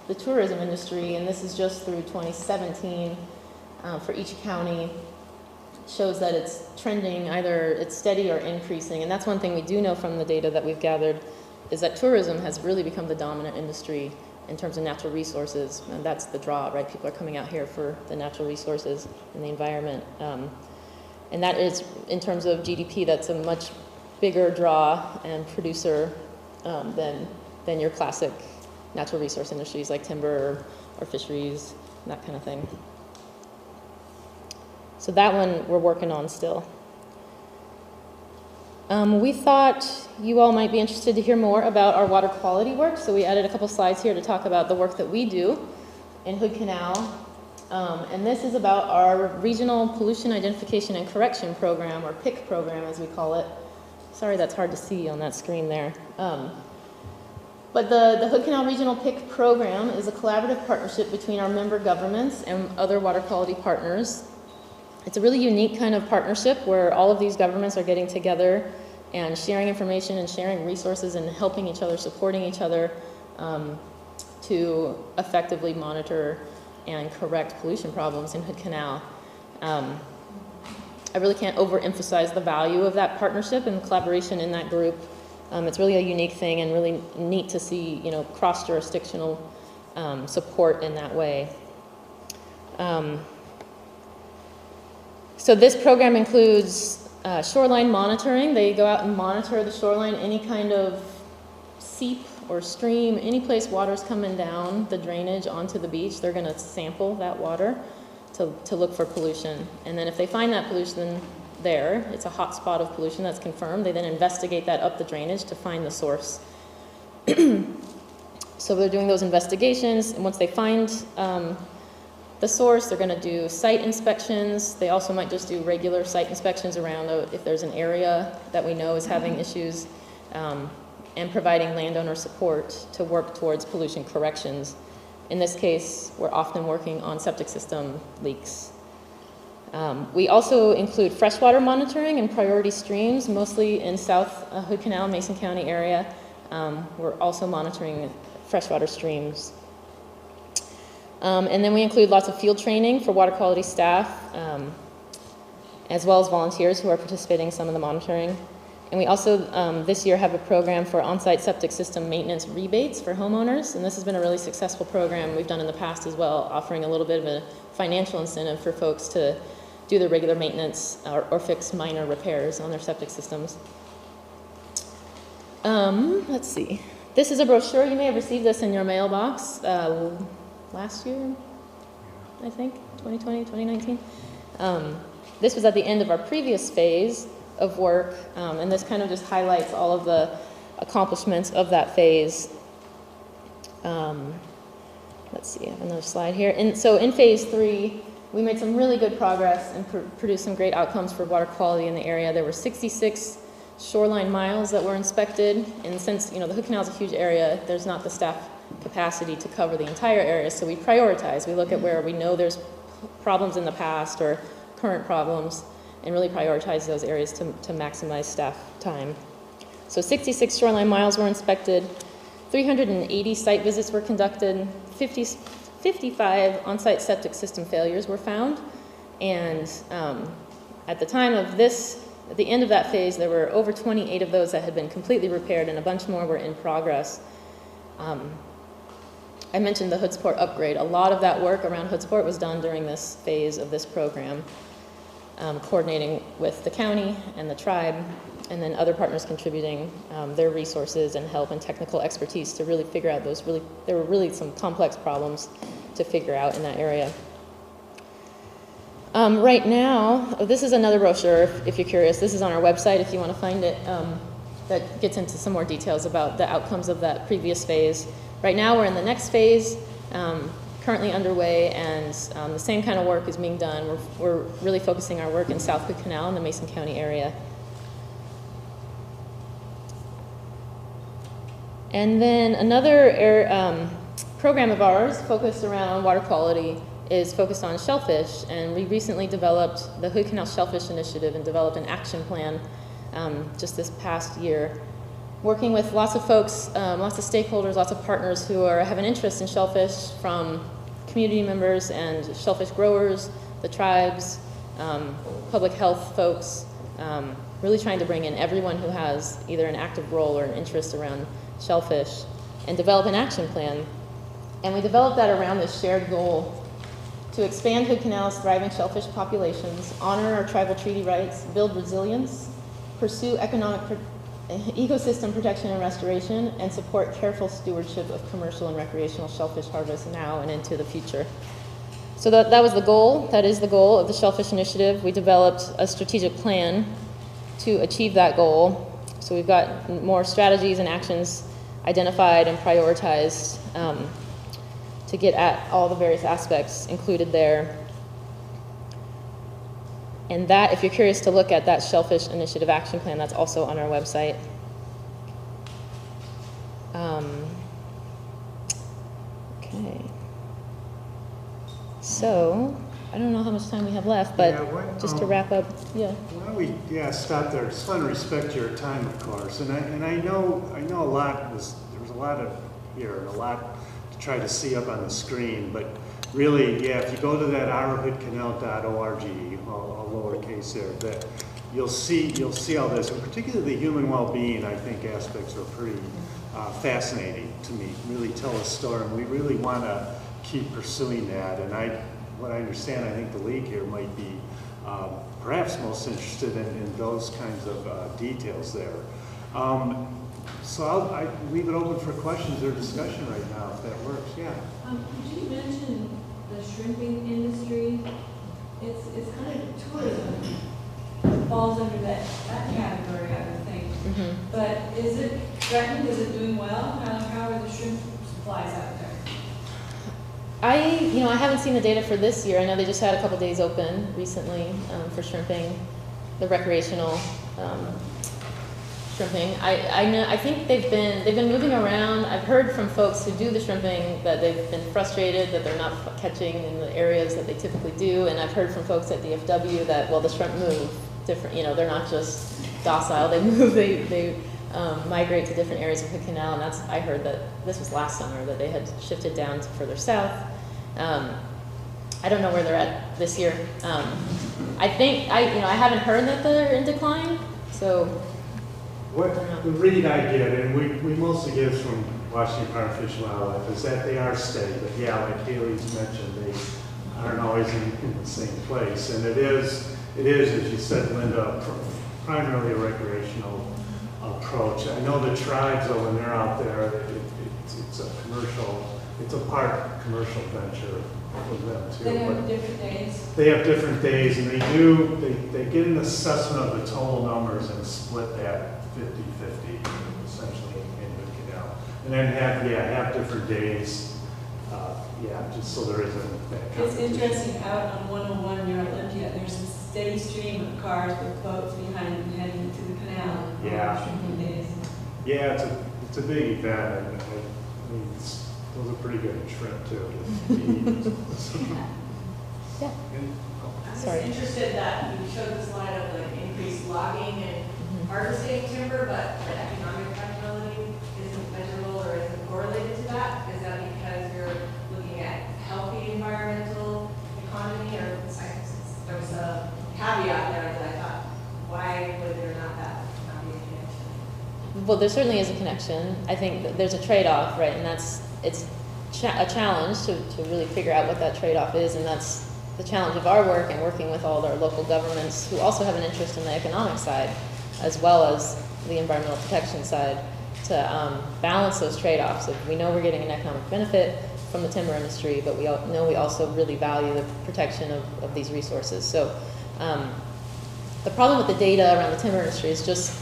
the tourism industry, and this is just through 2017 for each county. Shows that it's trending, either it's steady or increasing, and that's one thing we do know from the data that we've gathered, is that tourism has really become the dominant industry in terms of natural resources, and that's the draw, right? People are coming out here for the natural resources and the environment, and that is, in terms of GDP, that's a much bigger draw and producer than your classic natural resource industries like timber or fisheries, that kind of thing. So that one we're working on still. We thought you all might be interested to hear more about our water quality work, so we added a couple slides here to talk about the work that we do in Hood Canal. And this is about our Regional Pollution Identification and Correction Program, or PIC program as we call it. Sorry, that's hard to see on that screen there. But the Hood Canal Regional PIC program is a collaborative partnership between our member governments and other water quality partners. It's a really unique kind of partnership where all of these governments are getting together and sharing information and sharing resources and helping each other, supporting each other to effectively monitor and correct pollution problems in Hood Canal. I really can't overemphasize the value of that partnership and collaboration in that group. It's really a unique thing and really neat to see, cross-jurisdictional support in that way. So this program includes shoreline monitoring. They go out and monitor the shoreline, any kind of seep or stream, any place water's coming down the drainage onto the beach, they're going to sample that water to look for pollution. And then if they find that pollution there, it's a hot spot of pollution that's confirmed, they then investigate that up the drainage to find the source. So they're doing those investigations, and once they find the source, they're going to do site inspections. They also might just do regular site inspections around if there's an area that we know is having issues, and providing landowner support to work towards pollution corrections. In this case, we're often working on septic system leaks. We also include freshwater monitoring and priority streams, mostly in South Hood Canal, Mason County area. We're also monitoring freshwater streams. And then we include lots of field training for water quality staff, as well as volunteers who are participating in some of the monitoring. And we also, this year, have a program for on-site septic system maintenance rebates for homeowners, and this has been a really successful program we've done in the past as well, offering a little bit of a financial incentive for folks to do their regular maintenance or fix minor repairs on their septic systems. Let's see. This is a brochure. You may have received this in your mailbox last year, I think, 2020, 2019. This was at the end of our previous phase of work, and this kind of just highlights all of the accomplishments of that phase. Let's see, I have another slide here. And so in phase 3, we made some really good progress and produced some great outcomes for water quality in the area. There were 66 shoreline miles that were inspected. And since, the Hood Canal is a huge area, there's not the staff capacity to cover the entire area, so we prioritize. We look at where we know there's problems in the past or current problems and really prioritize those areas to maximize staff time. So 66 shoreline miles were inspected, 380 site visits were conducted, 55 on-site septic system failures were found, and at the time of this, at the end of that phase, there were over 28 of those that had been completely repaired and a bunch more were in progress. I mentioned the Hoodsport upgrade. A lot of that work around Hoodsport was done during this phase of this program, coordinating with the county and the tribe, and then other partners contributing their resources and help and technical expertise to really figure out there were really some complex problems to figure out in that area. Right now, this is another brochure, if you're curious. This is on our website if you want to find it, that gets into some more details about the outcomes of that previous phase. Right now, we're in the next phase, currently underway, and the same kind of work is being done. We're really focusing our work in South Hood Canal in the Mason County area. And then another program of ours focused around water quality is focused on shellfish, and we recently developed the Hood Canal Shellfish Initiative and developed an action plan just this past year, working with lots of folks, lots of stakeholders, lots of partners who have an interest in shellfish, from community members and shellfish growers, the tribes, public health folks, really trying to bring in everyone who has either an active role or an interest around shellfish and develop an action plan. And we developed that around this shared goal to expand Hood Canal's thriving shellfish populations, honor our tribal treaty rights, build resilience, pursue economic ecosystem protection and restoration, and support careful stewardship of commercial and recreational shellfish harvest now and into the future. So that was the goal. That is the goal of the Shellfish Initiative. We developed a strategic plan to achieve that goal. So we've got more strategies and actions identified and prioritized to get at all the various aspects included there. And that, if you're curious to look at that Shellfish Initiative Action Plan, that's also on our website. Okay. So, I don't know how much time we have left, but just to wrap up, yeah. Why don't we, stop there. Just want to respect your time, of course. And I know a lot there was a lot of here and a lot to try to see up on the screen, but really, if you go to that ourhoodcanal.org, all lowercase there, that you'll see all this, and particularly the human well-being, I think, aspects are pretty fascinating to me. Really tell a story, and we really want to keep pursuing that. And what I understand, I think the league here might be perhaps most interested in those kinds of details there. So I leave it open for questions or discussion right now, if that works. Yeah. Could you mention the shrimping industry? It's kind of tourism. It falls under that category, I would think. Mm-hmm. But is it threatened? Is it doing well? How are the shrimp supplies out there? I haven't seen the data for this year. I know they just had a couple days open recently for shrimping, the recreational shrimping. I think they've been moving around. I've heard from folks who do the shrimping that they've been frustrated that they're not catching in the areas that they typically do, and I've heard from folks at DFW that, well, the shrimp move different. They're not just docile. They move. They migrate to different areas of the canal, and I heard that this was last summer that they had shifted down to further south. I don't know where they're at this year. I think I haven't heard that they're in decline. So what the read I get, and we mostly get it from Washington Department of Fish and Wildlife, is that they are steady. But like Haley's mentioned, they aren't always in the same place, and it is, as you said, Linda, primarily a recreational approach. I know the tribes, though, when they're out there, it's a commercial, it's a part commercial venture for them too. They have different days. They have different days, and they get an assessment of the total numbers and split that 50-50 essentially in the canal, and then have different days Yeah, just so there isn't that It's competition. interesting, out on 101 near Olympia, there's this steady stream of cars with boats behind them heading to the canal. Yeah. Drinking days. Yeah, it's a big event, and I mean, those are pretty good shrimp too. Yeah. I'm Sorry. just interested that you showed the slide of like increased logging and harvesting timber, but the economic viability isn't measurable or isn't correlated to that. Is that because you're looking at healthy environmental economy, or there was a caveat there that I thought, why would there not be a connection? Well, there certainly is a connection. I think that there's a trade-off, right? And it's a challenge to really figure out what that trade-off is, and that's the challenge of our work and working with all of our local governments who also have an interest in the economic side as well as the environmental protection side to balance those trade-offs. We know we're getting an economic benefit from the timber industry, but we know we also really value the protection of these resources. So the problem with the data around the timber industry is just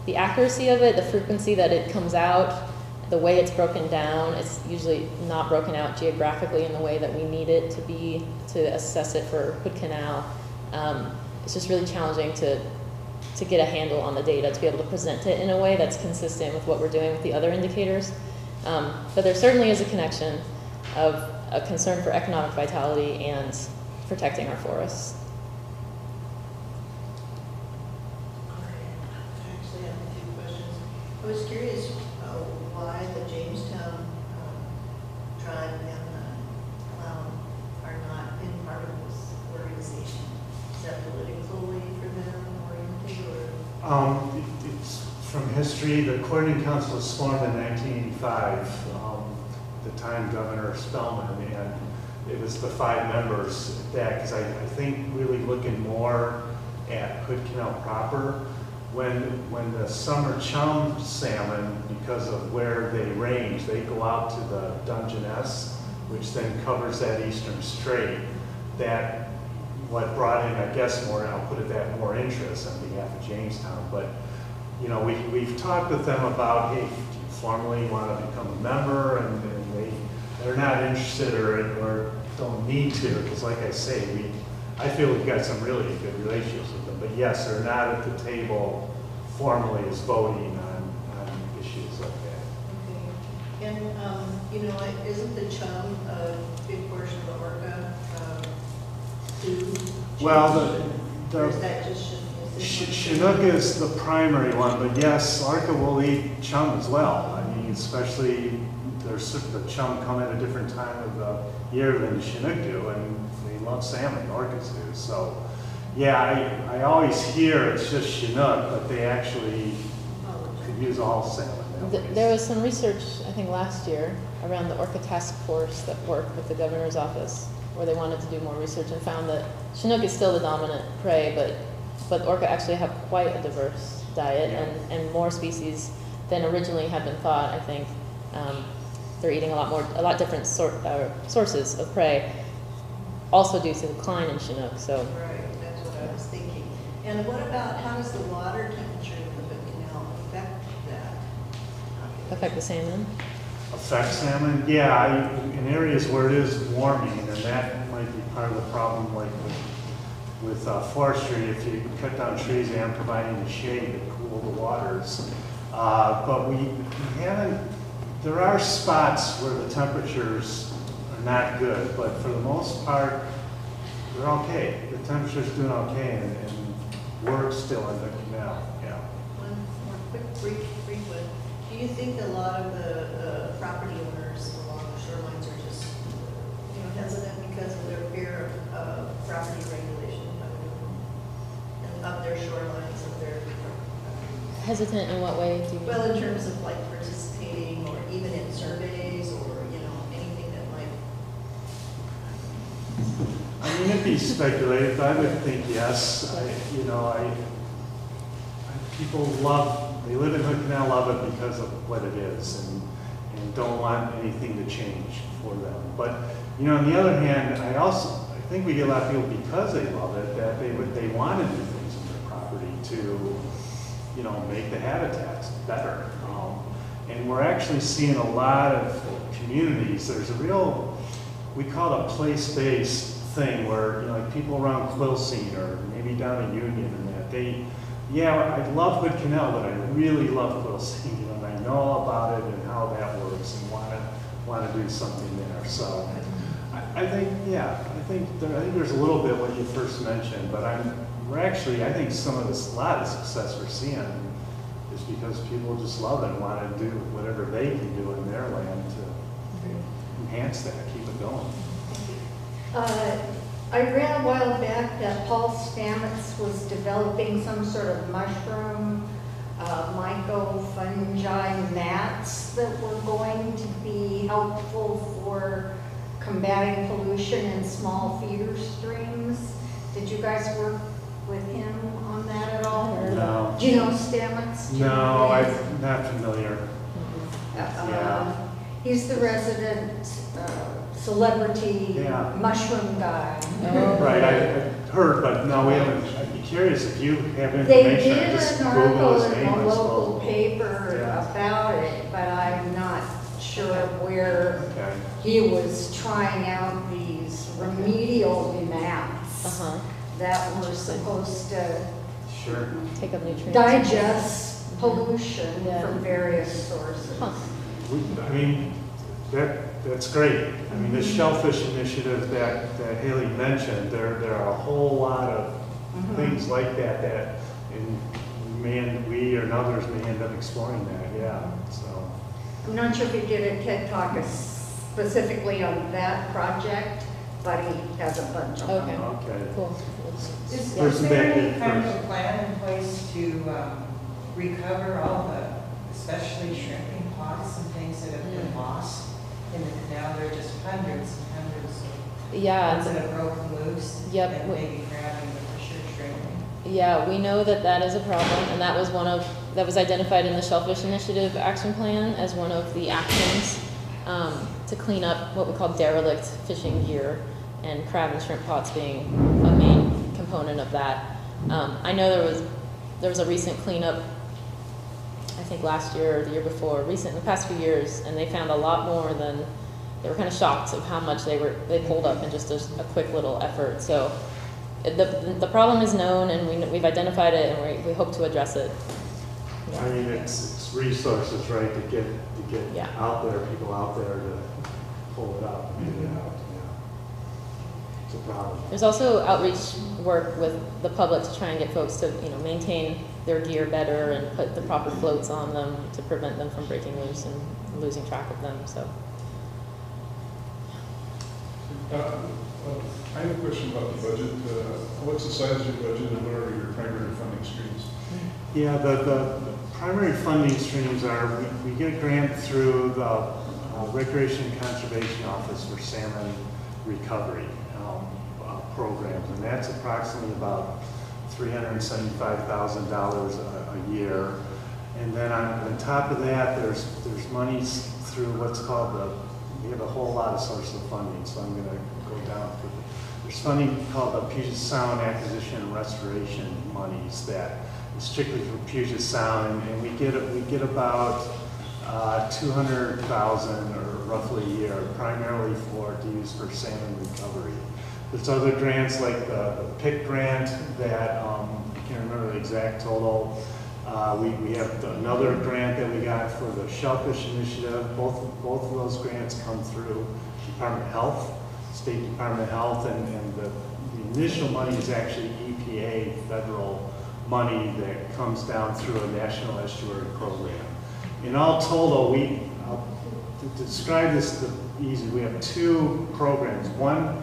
the accuracy of it, the frequency that it comes out, the way it's broken down. It's usually not broken out geographically in the way that we need it to be to assess it for Hood Canal. It's just really challenging to get a handle on the data, to be able to present it in a way that's consistent with what we're doing with the other indicators. But there certainly is a connection of a concern for economic vitality and protecting our forests. I actually have a few questions. I was curious why the Jamestown tribe and the Clown are not in part of this organization. Is that politically for them oriented, or? It's from history. The Coordinating Council was formed in 1985, the time Governor Spellman, and it was the 5 members at that, because I think really looking more at Hood Canal proper, when the summer chum salmon, because of where they range, they go out to the Dungeness, which then covers that eastern strait. That what brought in, I guess, more, I'll put it that, more interest on behalf of Jamestown. But you know, we've talked with them about, hey, do you formally want to become a member, and they're not interested or don't need to, because like I say, I feel we've got some really good relationships with them. But yes, they're not at the table formally as voting on issues like that. Okay. And, you know, isn't the chum a big portion of the orca too? Well, Or is that just Chinook is the primary one, but yes, orca will eat chum as well. I mean, especially the chum come at a different time of the year than the Chinook do, and they love salmon, orcas do. So, yeah, I always hear it's just Chinook, but they actually could use all salmon. There was some research, I think last year, around the Orca Task Force that worked with the governor's office, where they wanted to do more research and found that Chinook is still the dominant prey, but orca actually have quite a diverse diet, and more species than originally had been thought. I think they're eating a lot different sources of prey, also due to the decline in Chinook. So. Right, that's what I was thinking. And what about, how does the water temperature of the Hood Canal affect that? Affect the salmon? Affect salmon? Yeah, in areas where it is warming, and that might be part of the problem, like with forestry, if you cut down trees and providing the shade to cool the waters. But we haven't, there are spots where the temperatures are not good, but for the most part, they're okay. The temperature's doing okay, and we're still in the canal, yeah. One more quick, brief one. Do you think a lot of the property owners along the shorelines are just, you know, hesitant because of their fear of property regulation and of their shorelines, of their... Hesitant in what way do you mean? Well, in terms of like participating or even in surveys or, you know, anything that might... I mean, it'd be speculative, but I would think yes. People they live in Hood Canal, love it because of what it is, and don't want anything to change for them. But, you know, on the other hand, I think we get a lot of people, because they love it, that they want to do things in their property to, you know, make the habitats better. And we're actually seeing a lot of communities, there's a real, we call it a place-based thing where, you know, like people around Quilcene or maybe down in Union and that, they, yeah, I love Hood Canal, but I really love Quilcene, you know, and I know about it and how that works and want to do something there. So I think, yeah, I think there's a little bit what you first mentioned, but we're actually, I think some of this, a lot of success we're seeing is because people just love it and want to do whatever they can do in their land to enhance that, keep it going. I read a while back that Paul Stamets was developing some sort of mushroom, mycofungi mats that were going to be helpful for combating pollution in small feeder streams. Did you guys work with him on that at all? No. Do you know Stamets? No, I'm not familiar. Yeah. He's the resident celebrity mushroom guy. Right, I heard, but no, we haven't. I'd be curious if you have They information. did Just an Google article his in name, a I local suppose. paper Yeah. about it, but I'm not sure where Okay. he was trying out these remedial mats that were supposed to Sure. Take up nutrients. digest pollution Yeah. from various sources. I mean, that's great. I mean, the Shellfish Initiative that Haley mentioned, there are a whole lot of things like that we or others may end up exploring that, yeah, so. I'm not sure if he did a TED Talk specifically on that project, but he has a bunch of them. Okay. Okay. Cool. Is Person there back any there kind first. of plan in place to recover all the, especially shrimping pots and things that have been lost in the canal? There are just hundreds and hundreds of Yeah. ones that have broken loose Yep. and maybe grabbing the fisher shrimping. Yeah, we know that is a problem, and that was identified in the Shellfish Initiative Action Plan as one of the actions to clean up what we call derelict fishing gear, and crab and shrimp pots being a main component of that. I know there was a recent cleanup, I think last year or the year before, in the past few years, and they found a lot more than, they were kind of shocked of how much they pulled up in just a quick little effort. So the problem is known, and we've identified it, and we hope to address it. I mean, it's resources, right, to get Yeah. out there, people out there to pull it up and get it out, yeah. It's a problem. There's also outreach work with the public to try and get folks to, maintain their gear better and put the proper floats on them to prevent them from breaking loose and losing track of them, so. I have a question about the budget. What's the size of your budget and what are your primary funding streams? Yeah, the primary funding streams are, we get a grant through the Recreation and Conservation Office for salmon recovery programs, and that's approximately about $375,000 a year. And then on top of that, there's monies through what's called we have a whole lot of sources of funding, so I'm going to go down through. There's funding called the Puget Sound Acquisition and Restoration monies that is strictly for Puget Sound, and we get about $200,000 or roughly a year, primarily to use for salmon recovery. There's other grants like the PIC grant that I can't remember the exact total. We have another grant that we got for the Shellfish Initiative. Both of those grants come through Department of Health, State Department of Health, and the initial money is actually EPA federal money that comes down through a national estuary program. In all total, to describe this easy, we have two programs. One,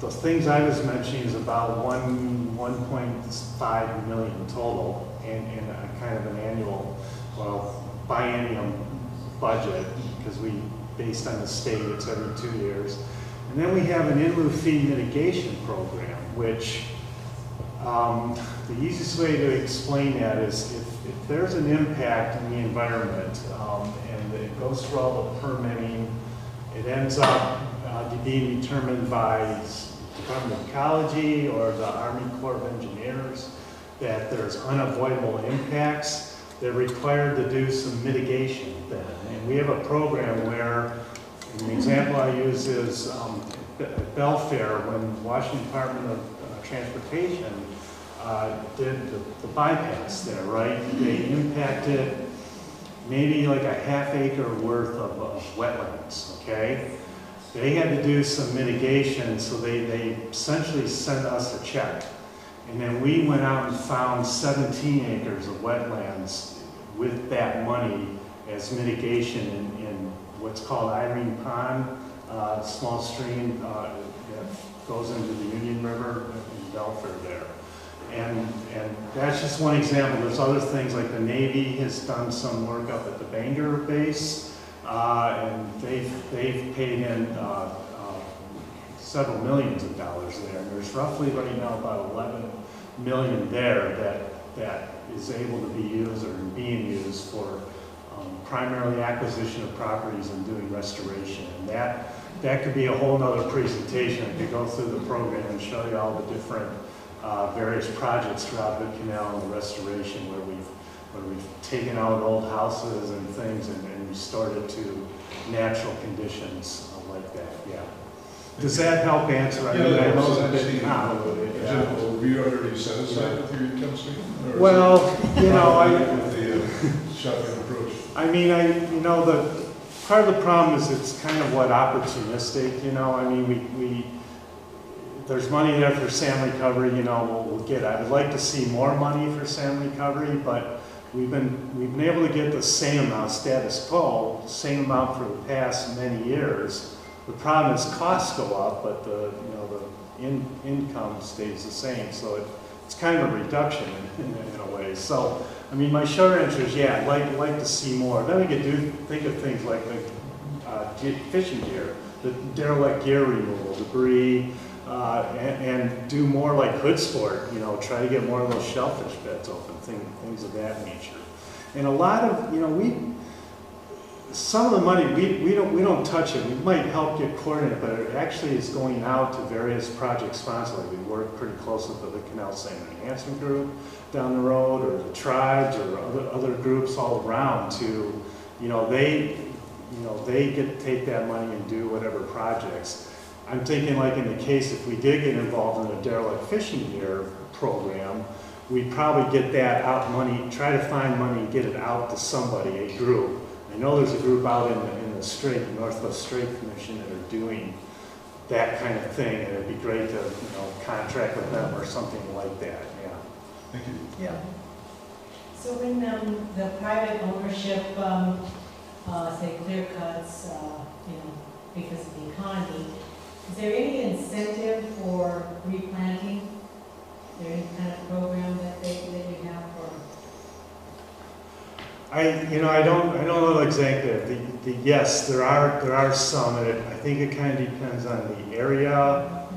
the things I was mentioning is about 1.5 million total, and a kind of an annual, biennium budget, because based on the state, it's every 2 years. And then we have an in lieu fee mitigation program, which the easiest way to explain that is if there's an impact in the environment and it goes through all the permitting, it ends up being determined by Department of Ecology or the Army Corps of Engineers that there's unavoidable impacts, they're required to do some mitigation then. And we have a program where, an example I use is at Belfair, when Washington Department of Transportation did the bypass there, right? They impacted maybe like a half acre worth of wetlands, okay? They had to do some mitigation, so they essentially sent us a check. And then we went out and found 17 acres of wetlands with that money as mitigation in what's called Irene Pond, small stream that goes into the Union River in Belfair there. And that's just one example. There's other things like the Navy has done some work up at the Bangor base, and they've paid in several millions of dollars there. And there's roughly right now about 11 million there that is able to be used or being used for primarily acquisition of properties and doing restoration. And that could be a whole nother presentation. I could go through the program and show you all the different various projects throughout Hood Canal and the restoration where we've taken out old houses and things and restored it to natural conditions like that, yeah. Does that help answer? I mean, I know it's a bit convoluted. Were you already satisfied with your income statement? Or well, you know, with the shotgun approach? I mean, the part of the problem is it's kind of opportunistic, you know. I mean, there's money there for SAM recovery, you know, we'll get it. I would like to see more money for SAM recovery, but we've been able to get the same amount, status quo, same amount for the past many years. The problem is costs go up, but the income stays the same. So it's kind of a reduction in a way. So, I mean, my short answer is, yeah, I'd like to see more. Then we could think of things like fishing gear, the derelict gear removal, debris, and do more like hood sport, you know, try to get more of those shellfish beds open, things of that nature. And a lot of, you know, some of the money, we don't touch it. We might help get coordinated, but it actually is going out to various project sponsors. Like we work pretty closely with the Canal Salmon Enhancement Group down the road, or the tribes, or other groups all around to, they get to take that money and do whatever projects. I'm thinking like in the case if we did get involved in a derelict fishing gear program, we'd probably get that out money, try to find money and get it out to somebody, a group. I know there's a group out in the Strait, the Northwest Strait Commission, that are doing that kind of thing, and it'd be great to contract with them or something like that. Yeah. Thank you. Yeah. So when the private ownership, say clear cuts, because of the economy, is there any incentive for replanting? Is there any kind of program that you have for? I don't know exactly. Yes, there are some, and I think it kind of depends on the area,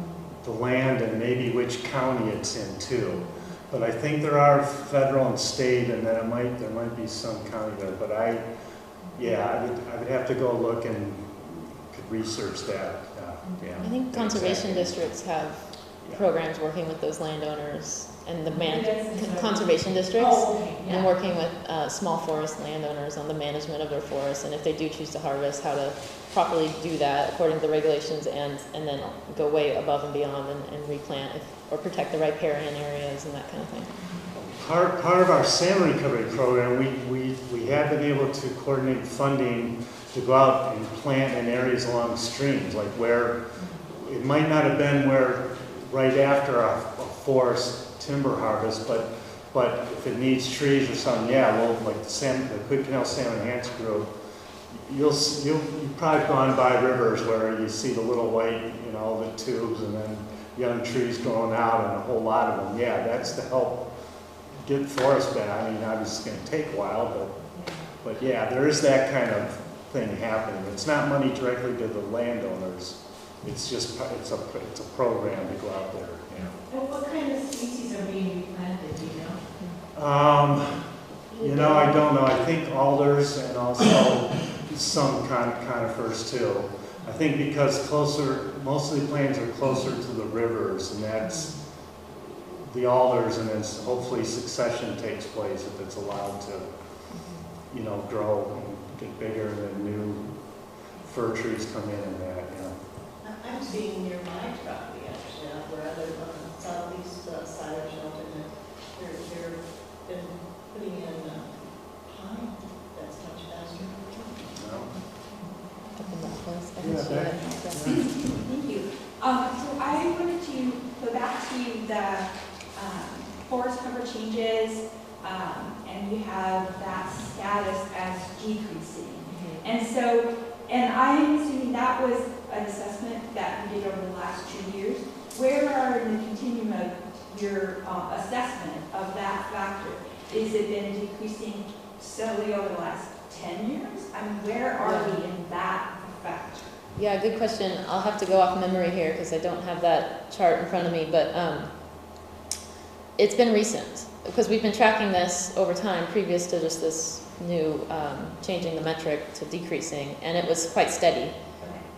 the land, and maybe which county it's in too. But I think there are federal and state, and then there might be some county there. But I would have to go look and could research that. Yeah. I think conservation districts have programs working with those landowners and the conservation districts, and working with small forest landowners on the management of their forests, and if they do choose to harvest, how to properly do that according to the regulations, and then go way above and beyond and replant or protect the riparian areas and that kind of thing. Part of our salmon recovery program, we have been able to coordinate funding to go out and plant in areas along streams, like where it might not have been right after a forest timber harvest, but if it needs trees or something, like the Hood Canal Salmon Enhancement Group, you've probably gone by rivers where you see the little white, the tubes, and then young trees growing out, and a whole lot of them. Yeah, that's to help get forest back. I mean, obviously it's going to take a while, but yeah, there is that kind of thing happening. It's not money directly to the landowners. It's just it's a program to go out there. Yeah. And what kind of species are being replanted? Do you know? I don't know. I think alders and also some conifers too. I think because most of the plains are closer to the rivers, and that's the alders, and then hopefully succession takes place if it's allowed to. you know, grow and get bigger, and then new fir trees come in and that, you know. I'm seeing near my property, actually, where I live on the southeast side of Shelton, they're been putting in pine that's much faster. Up in that place. I Yeah, can see back- it. Thank you. So I wanted to go back to the forest cover changes, and you have that status as decreasing. And so, and I'm assuming that was an assessment that you did over the last 2 years. Where are in the continuum of your assessment of that factor? Is it been decreasing steadily over the last 10 years? I mean, where are we in that effect? Yeah, good question. I'll have to go off memory here because I don't have that chart in front of me, but it's been recent because we've been tracking this over time previous to just this new changing the metric to decreasing, and it was quite steady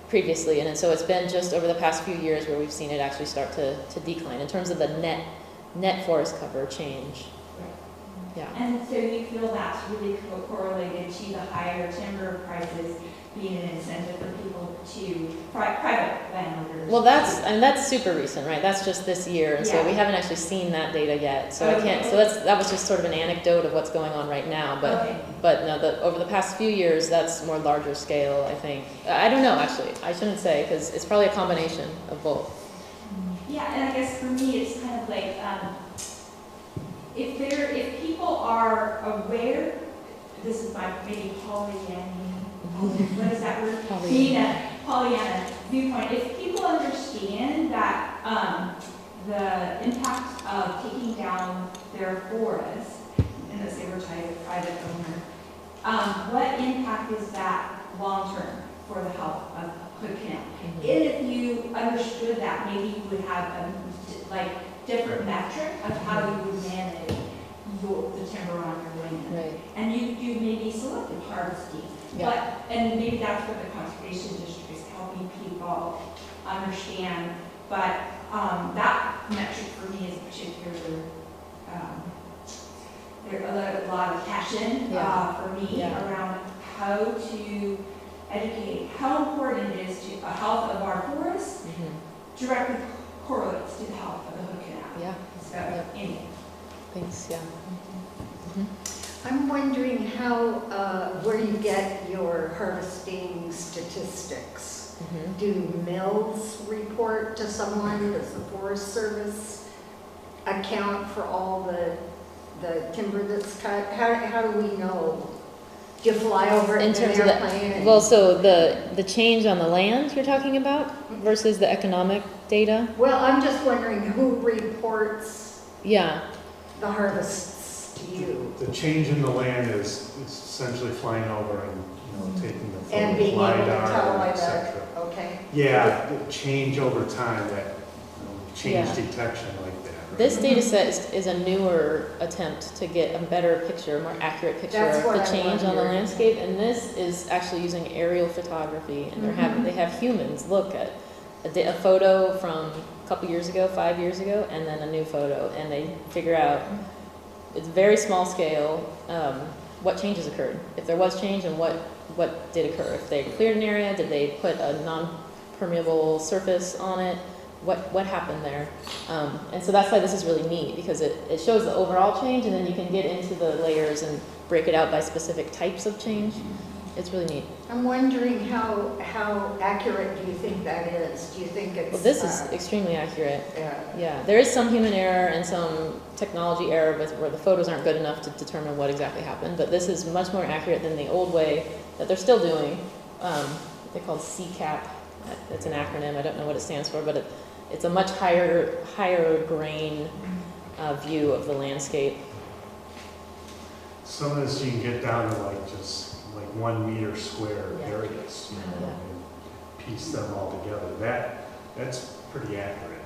previously, and so it's been just over the past few years where we've seen it actually start to decline in terms of the net forest cover change. Yeah. And so you feel that's really correlated to the higher timber prices being an incentive for people to, private landowners? Well, that's super recent, right? That's just this year, and so we haven't actually seen that data yet. So I can't. So that was just sort of an anecdote of what's going on right now. But no, over the past few years, that's more larger scale, I think. I don't know, actually. I shouldn't say because it's probably a combination of both. Yeah, and I guess for me, it's kind of like if people are aware, this is my maybe Pollyanna. What is that word? Being a Pollyanna viewpoint. If people understand that the impact of taking down their forest, and let's say we're talking a private owner, what impact is that long term for the health of Hood Canal? If you understood that, maybe you would have a different metric of how you would manage the timber on your land. Right. And you do maybe selective harvesting. Yeah. And maybe that's what the conservation district is helping people understand. But that metric for me is particularly, there's a lot of passion for me around how to educate how important it is to the health of our forests directly correlates to the health of the Hood Canal. Yeah. So, anyway. Thanks, yeah. I'm wondering how, where you get your harvesting statistics. Do mills report to someone? Does the Forest Service account for all the timber that's cut? How do we know? Do you fly over it in an airplane? Well, so the change on the land you're talking about versus the economic data? Well, I'm just wondering who reports the harvests to you? The change in the land is essentially flying over and, taking the photos, And being able to tell by et cetera. okay. Yeah, the change over time, that change detection like that. Right? This data set is a newer attempt to get a better picture, a more accurate picture That's of the what I change on the wondered. landscape, and this is actually using aerial photography, and they have humans look at a photo from a couple years ago, 5 years ago, and then a new photo, and they figure out, it's very small scale, what changes occurred, if there was change, and what did occur. If they cleared an area, did they put a non-permeable surface on it? What happened there? And so that's why this is really neat, because it shows the overall change, and then you can get into the layers and break it out by specific types of change. It's really neat. I'm wondering how accurate do you think that is? Do you think it's... Well, this is extremely accurate. Yeah. There is some human error and some technology error where the photos aren't good enough to determine what exactly happened, but this is much more accurate than the old way that they're still doing. They're called CCAP. It's an acronym. I don't know what it stands for, but it's a much higher grain view of the landscape. Some of this you can get down to just 1 meter square areas, and piece them all together. That's pretty accurate.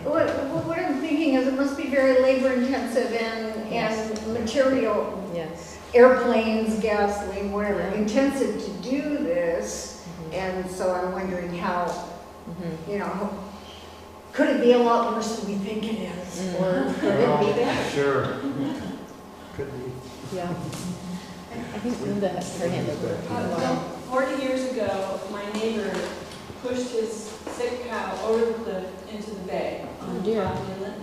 What I'm thinking is it must be very labor intensive and material. Yes. Airplanes, gasoline, whatever, intensive to do this. And so I'm wondering how, could it be a lot worse than we think it is? Or could it be better? Sure. Could be. Yeah. I think Linda has her hand over. Well, 40 years ago, my neighbor pushed his sick cow over the cliff into the bay on dear. Top Inlet.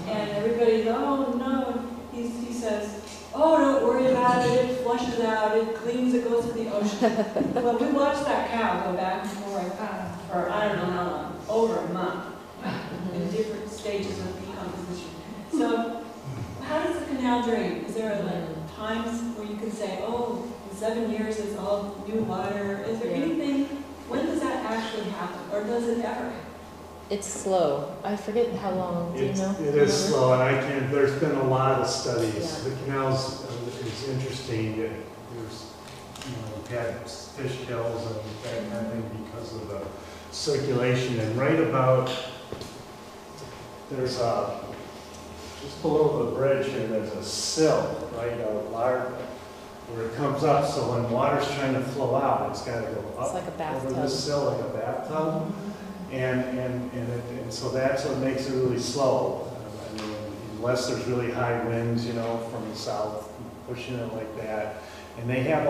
And everybody, oh no, he says, oh, don't worry about it, it flushes out, it cleans, it goes to the ocean. Well, we watched that cow go back and forth for, I don't know how long, over a month, in different stages of decomposition. So, how does the canal drain? Is there like times where you can say, oh, in 7 years it's all new water? Is there anything, when does that actually happen? Or does it ever? It's slow. I forget how long, do you know? It is slow, and there's been a lot of studies. Yeah. The canals is interesting. There's, we've had fish kills and that kind of thing because of the circulation. And right about, there's a, just below the bridge here, there's a sill, right, a large, where it comes up. So when water's trying to flow out, it's got to go up It's like a bathtub. over this sill like a bathtub. And so that's what makes it really slow. I mean, unless there's really high winds, from the south, pushing it like that. And they have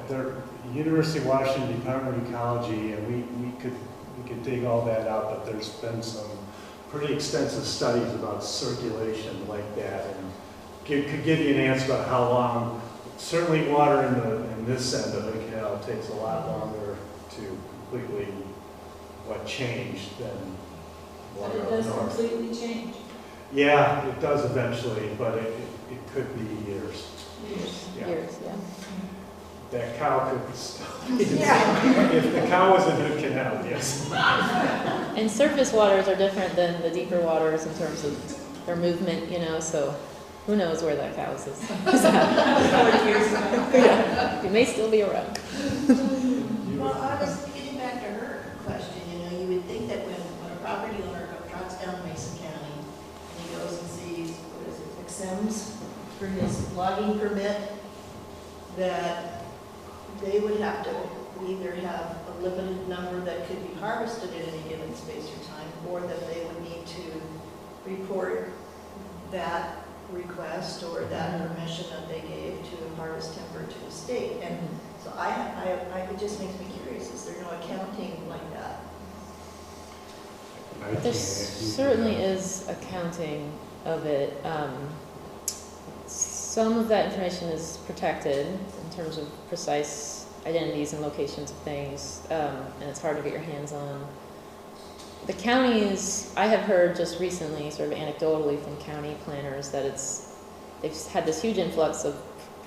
their University of Washington Department of Ecology, and we could dig all that out, but there's been some pretty extensive studies about circulation like that, and could give you an answer about how long. Certainly water in this end of the canal takes a lot longer to completely changed than But water it up does north. completely change. Yeah, it does eventually, but it could be years. Yeah. Years, yeah. That cow could still be, if the cow was in the canal, yes. And surface waters are different than the deeper waters in terms of their movement, so who knows where that cow is. 40 years ago. Yeah, it may still be around. Well, honestly, getting back to her question, you would think that when a property owner drops down Mason County and he goes and sees, McSims for his logging permit, that they would have to either have a limited number that could be harvested at any given space or time, or that they would need to report that request or that permission that they gave to harvest timber to the state. And so it just makes me curious, is there no accounting like that? There certainly is accounting of it. Some of that information is protected in terms of precise identities and locations of things, and it's hard to get your hands on. The counties, I have heard just recently, sort of anecdotally from county planners, that they've had this huge influx of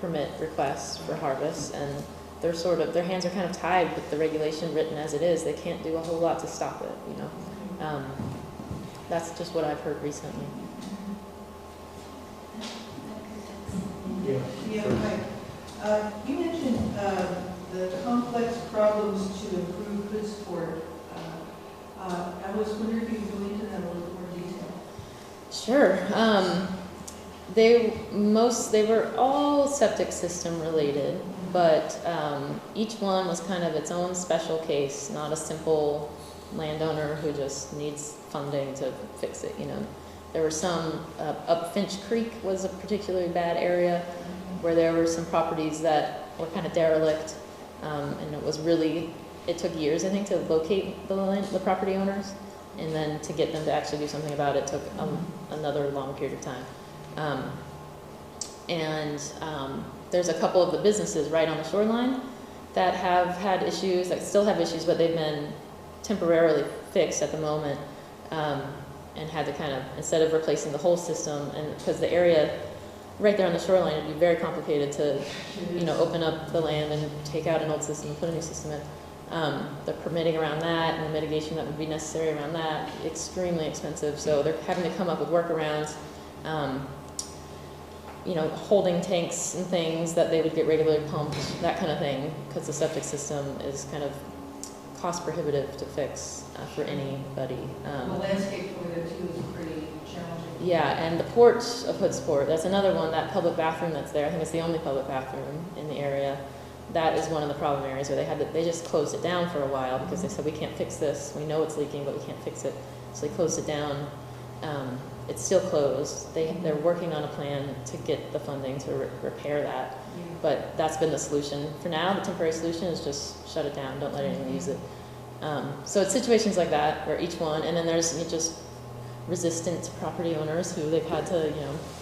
permit requests for harvest, and their hands are kind of tied with the regulation written as it is. They can't do a whole lot to stop it, That's just what I've heard recently. Yeah, hi. You mentioned the complex problems to improve Hoodsport. I was wondering if you could go into that in a little more detail. Sure. They were all septic system related, but each one was kind of its own special case, not a simple landowner who just needs funding to fix it, There were some, up Finch Creek was a particularly bad area where there were some properties that were kind of derelict, and it took years, I think, to locate the property owners, and then to get them to actually do something about it took another long period of time. There's a couple of the businesses right on the shoreline that have had issues, that still have issues, but they've been temporarily fixed at the moment, and had to kind of, instead of replacing the whole system, and because the area right there on the shoreline, it'd be very complicated to, open up the land and take out an old system and put a new system in. The permitting around that and the mitigation that would be necessary around that, extremely expensive. So they're having to come up with workarounds, holding tanks and things that they would get regularly pumped, that kind of thing, because the septic system is kind of cost prohibitive to fix for anybody. The landscape over there too is pretty challenging. Yeah, and the port of Hoodsport, that's another one, that public bathroom that's there, I think it's the only public bathroom in the area. That is one of the problem areas where they just closed it down for a while because they said, we can't fix this. We know it's leaking, but we can't fix it. So they closed it down. It's still closed. They're working on a plan to get the funding to repair that. But that's been the solution. For now, the temporary solution is just shut it down, don't let anyone use it. So it's situations like that where each one, and then there's just resistant property owners who they've had to,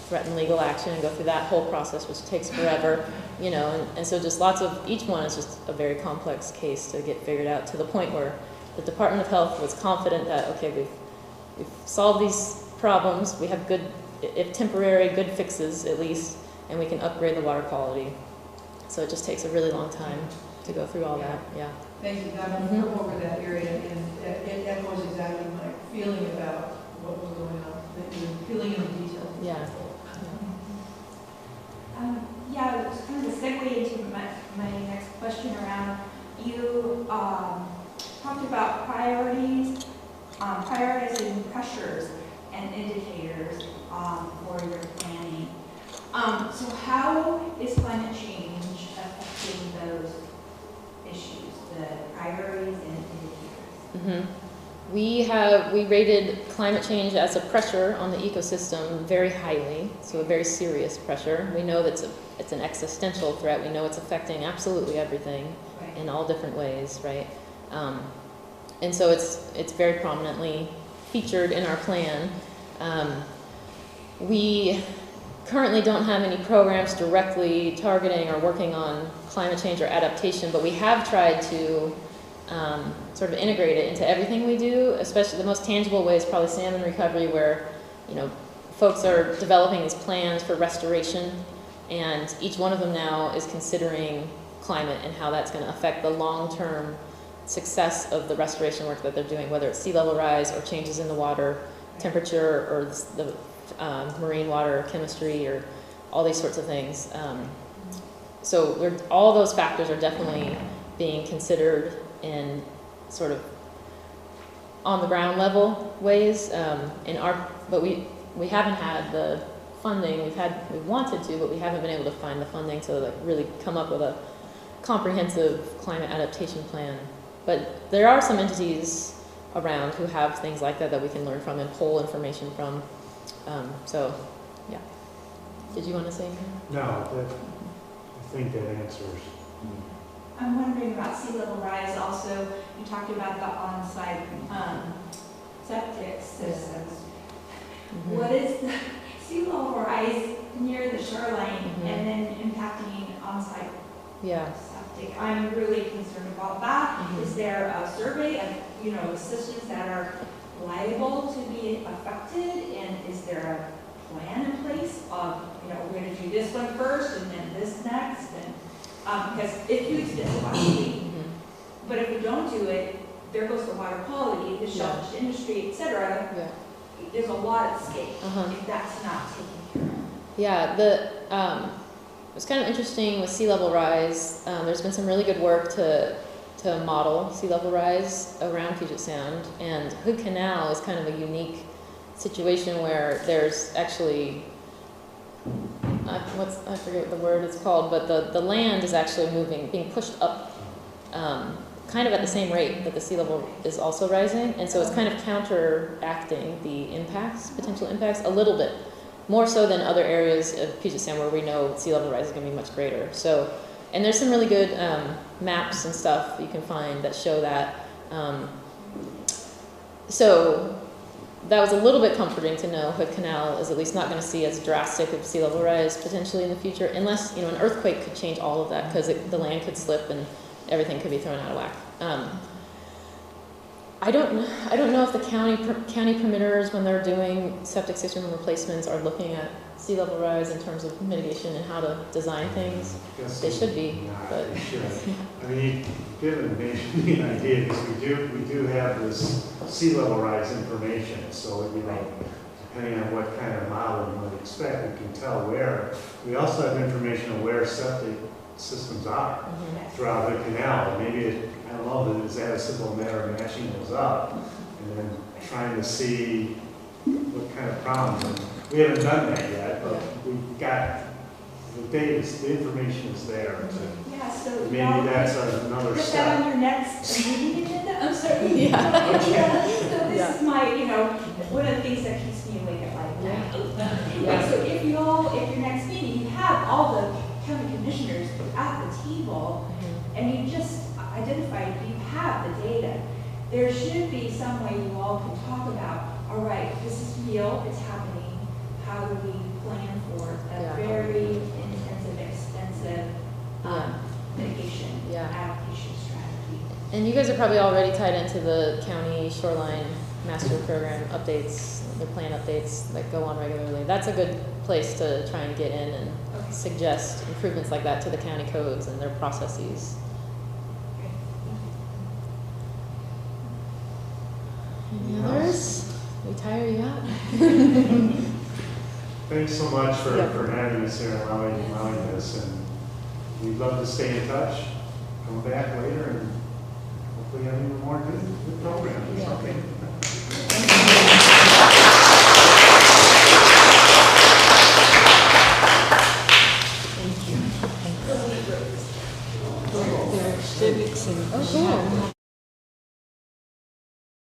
threaten legal action and go through that whole process, which takes forever, and so just lots of, each one is just a very complex case to get figured out, to the point where the Department of Health was confident that, okay, we've solved these problems, we have good, if temporary, good fixes at least, and we can upgrade the water quality. So it just takes a really long time to go through all that, yeah. Thank you, I've come over that area, and it echoes exactly my feeling about what was going on, feeling in the details. Yeah. Yeah, it's kind of a segue into my next question around, you talked about priorities, prioritizing pressures and indicators for your planning. So how is climate change affecting those issues, the priorities and indicators? We rated climate change as a pressure on the ecosystem very highly, so a very serious pressure. We know that it's an existential threat. We know it's affecting absolutely everything in all different ways, right? And so it's very prominently featured in our plan. We currently don't have any programs directly targeting or working on climate change or adaptation, but we have tried to sort of integrate it into everything we do, especially the most tangible way is probably salmon recovery, where, folks are developing these plans for restoration, and each one of them now is considering climate and how that's going to affect the long-term success of the restoration work that they're doing, whether it's sea level rise or changes in the water temperature or the marine water chemistry or all these sorts of things. So all those factors are definitely being considered in sort of on the ground level ways. But we haven't had the funding. We wanted to, but we haven't been able to find the funding to really come up with a comprehensive climate adaptation plan. But there are some entities around who have things like that we can learn from and pull information from. So, yeah. Did you want to say anything? No, I think that answers. I'm wondering about sea level rise also. You talked about the on-site septic systems. What is the sea level rise near the shoreline and then impacting on-site septic? I'm really concerned about that. Is there a survey of systems that are liable to be affected, and is there a plan in place of we're going to do this one first and then this next, and because it's too expensive, obviously. But if we don't do it, there goes the water quality, the shellfish industry, etc. There's a lot at stake if that's not taken care of. Yeah, it's kind of interesting with sea level rise. There's been some really good work to model sea level rise around Puget Sound, and Hood Canal is kind of a unique situation where there's actually I forget what the word is called, but the land is actually being pushed up kind of at the same rate that the sea level is also rising, and so it's kind of counteracting the potential impacts a little bit, more so than other areas of Puget Sound where we know sea level rise is going to be much greater. So, and there's some really good maps and stuff you can find that show that. So that was a little bit comforting to know Hood Canal is at least not going to see as drastic of sea level rise potentially in the future, unless an earthquake could change all of that, because the land could slip and everything could be thrown out of whack. I don't know if the county permitters, when they're doing septic system replacements, are looking at sea level rise in terms of mitigation and how to design things. They should be, but They should. I mean, given me an idea, because we do have this sea level rise information, so depending on what kind of model you would expect, we can tell where. We also have information on where septic systems are throughout the canal. Maybe I don't know, is that a simple matter of matching those up and then trying to see what kind of problems. And we haven't done that yet, but we've got the data, the information is there. So maybe that's another put step. that on your next meeting agenda. I'm sorry. So this is my, one of the things that keeps me awake at night. So if your next meeting, you have all the county commissioners at the table, and you just identified, you have the data. There should be some way you all can talk about, all right, this is real, it's happening, how do we plan for a Yeah. very intensive, expensive mitigation, adaptation strategy. And you guys are probably already tied into the county shoreline master program updates, the plan updates that go on regularly. That's a good place to try and get in and suggest improvements like that to the county codes and their processes. Any others? We tire you out? Thanks so much for having us here and allowing this, and we'd love to stay in touch, come back later, and hopefully have even more good programs. Yeah. Okay. Civics and. Oh, cool.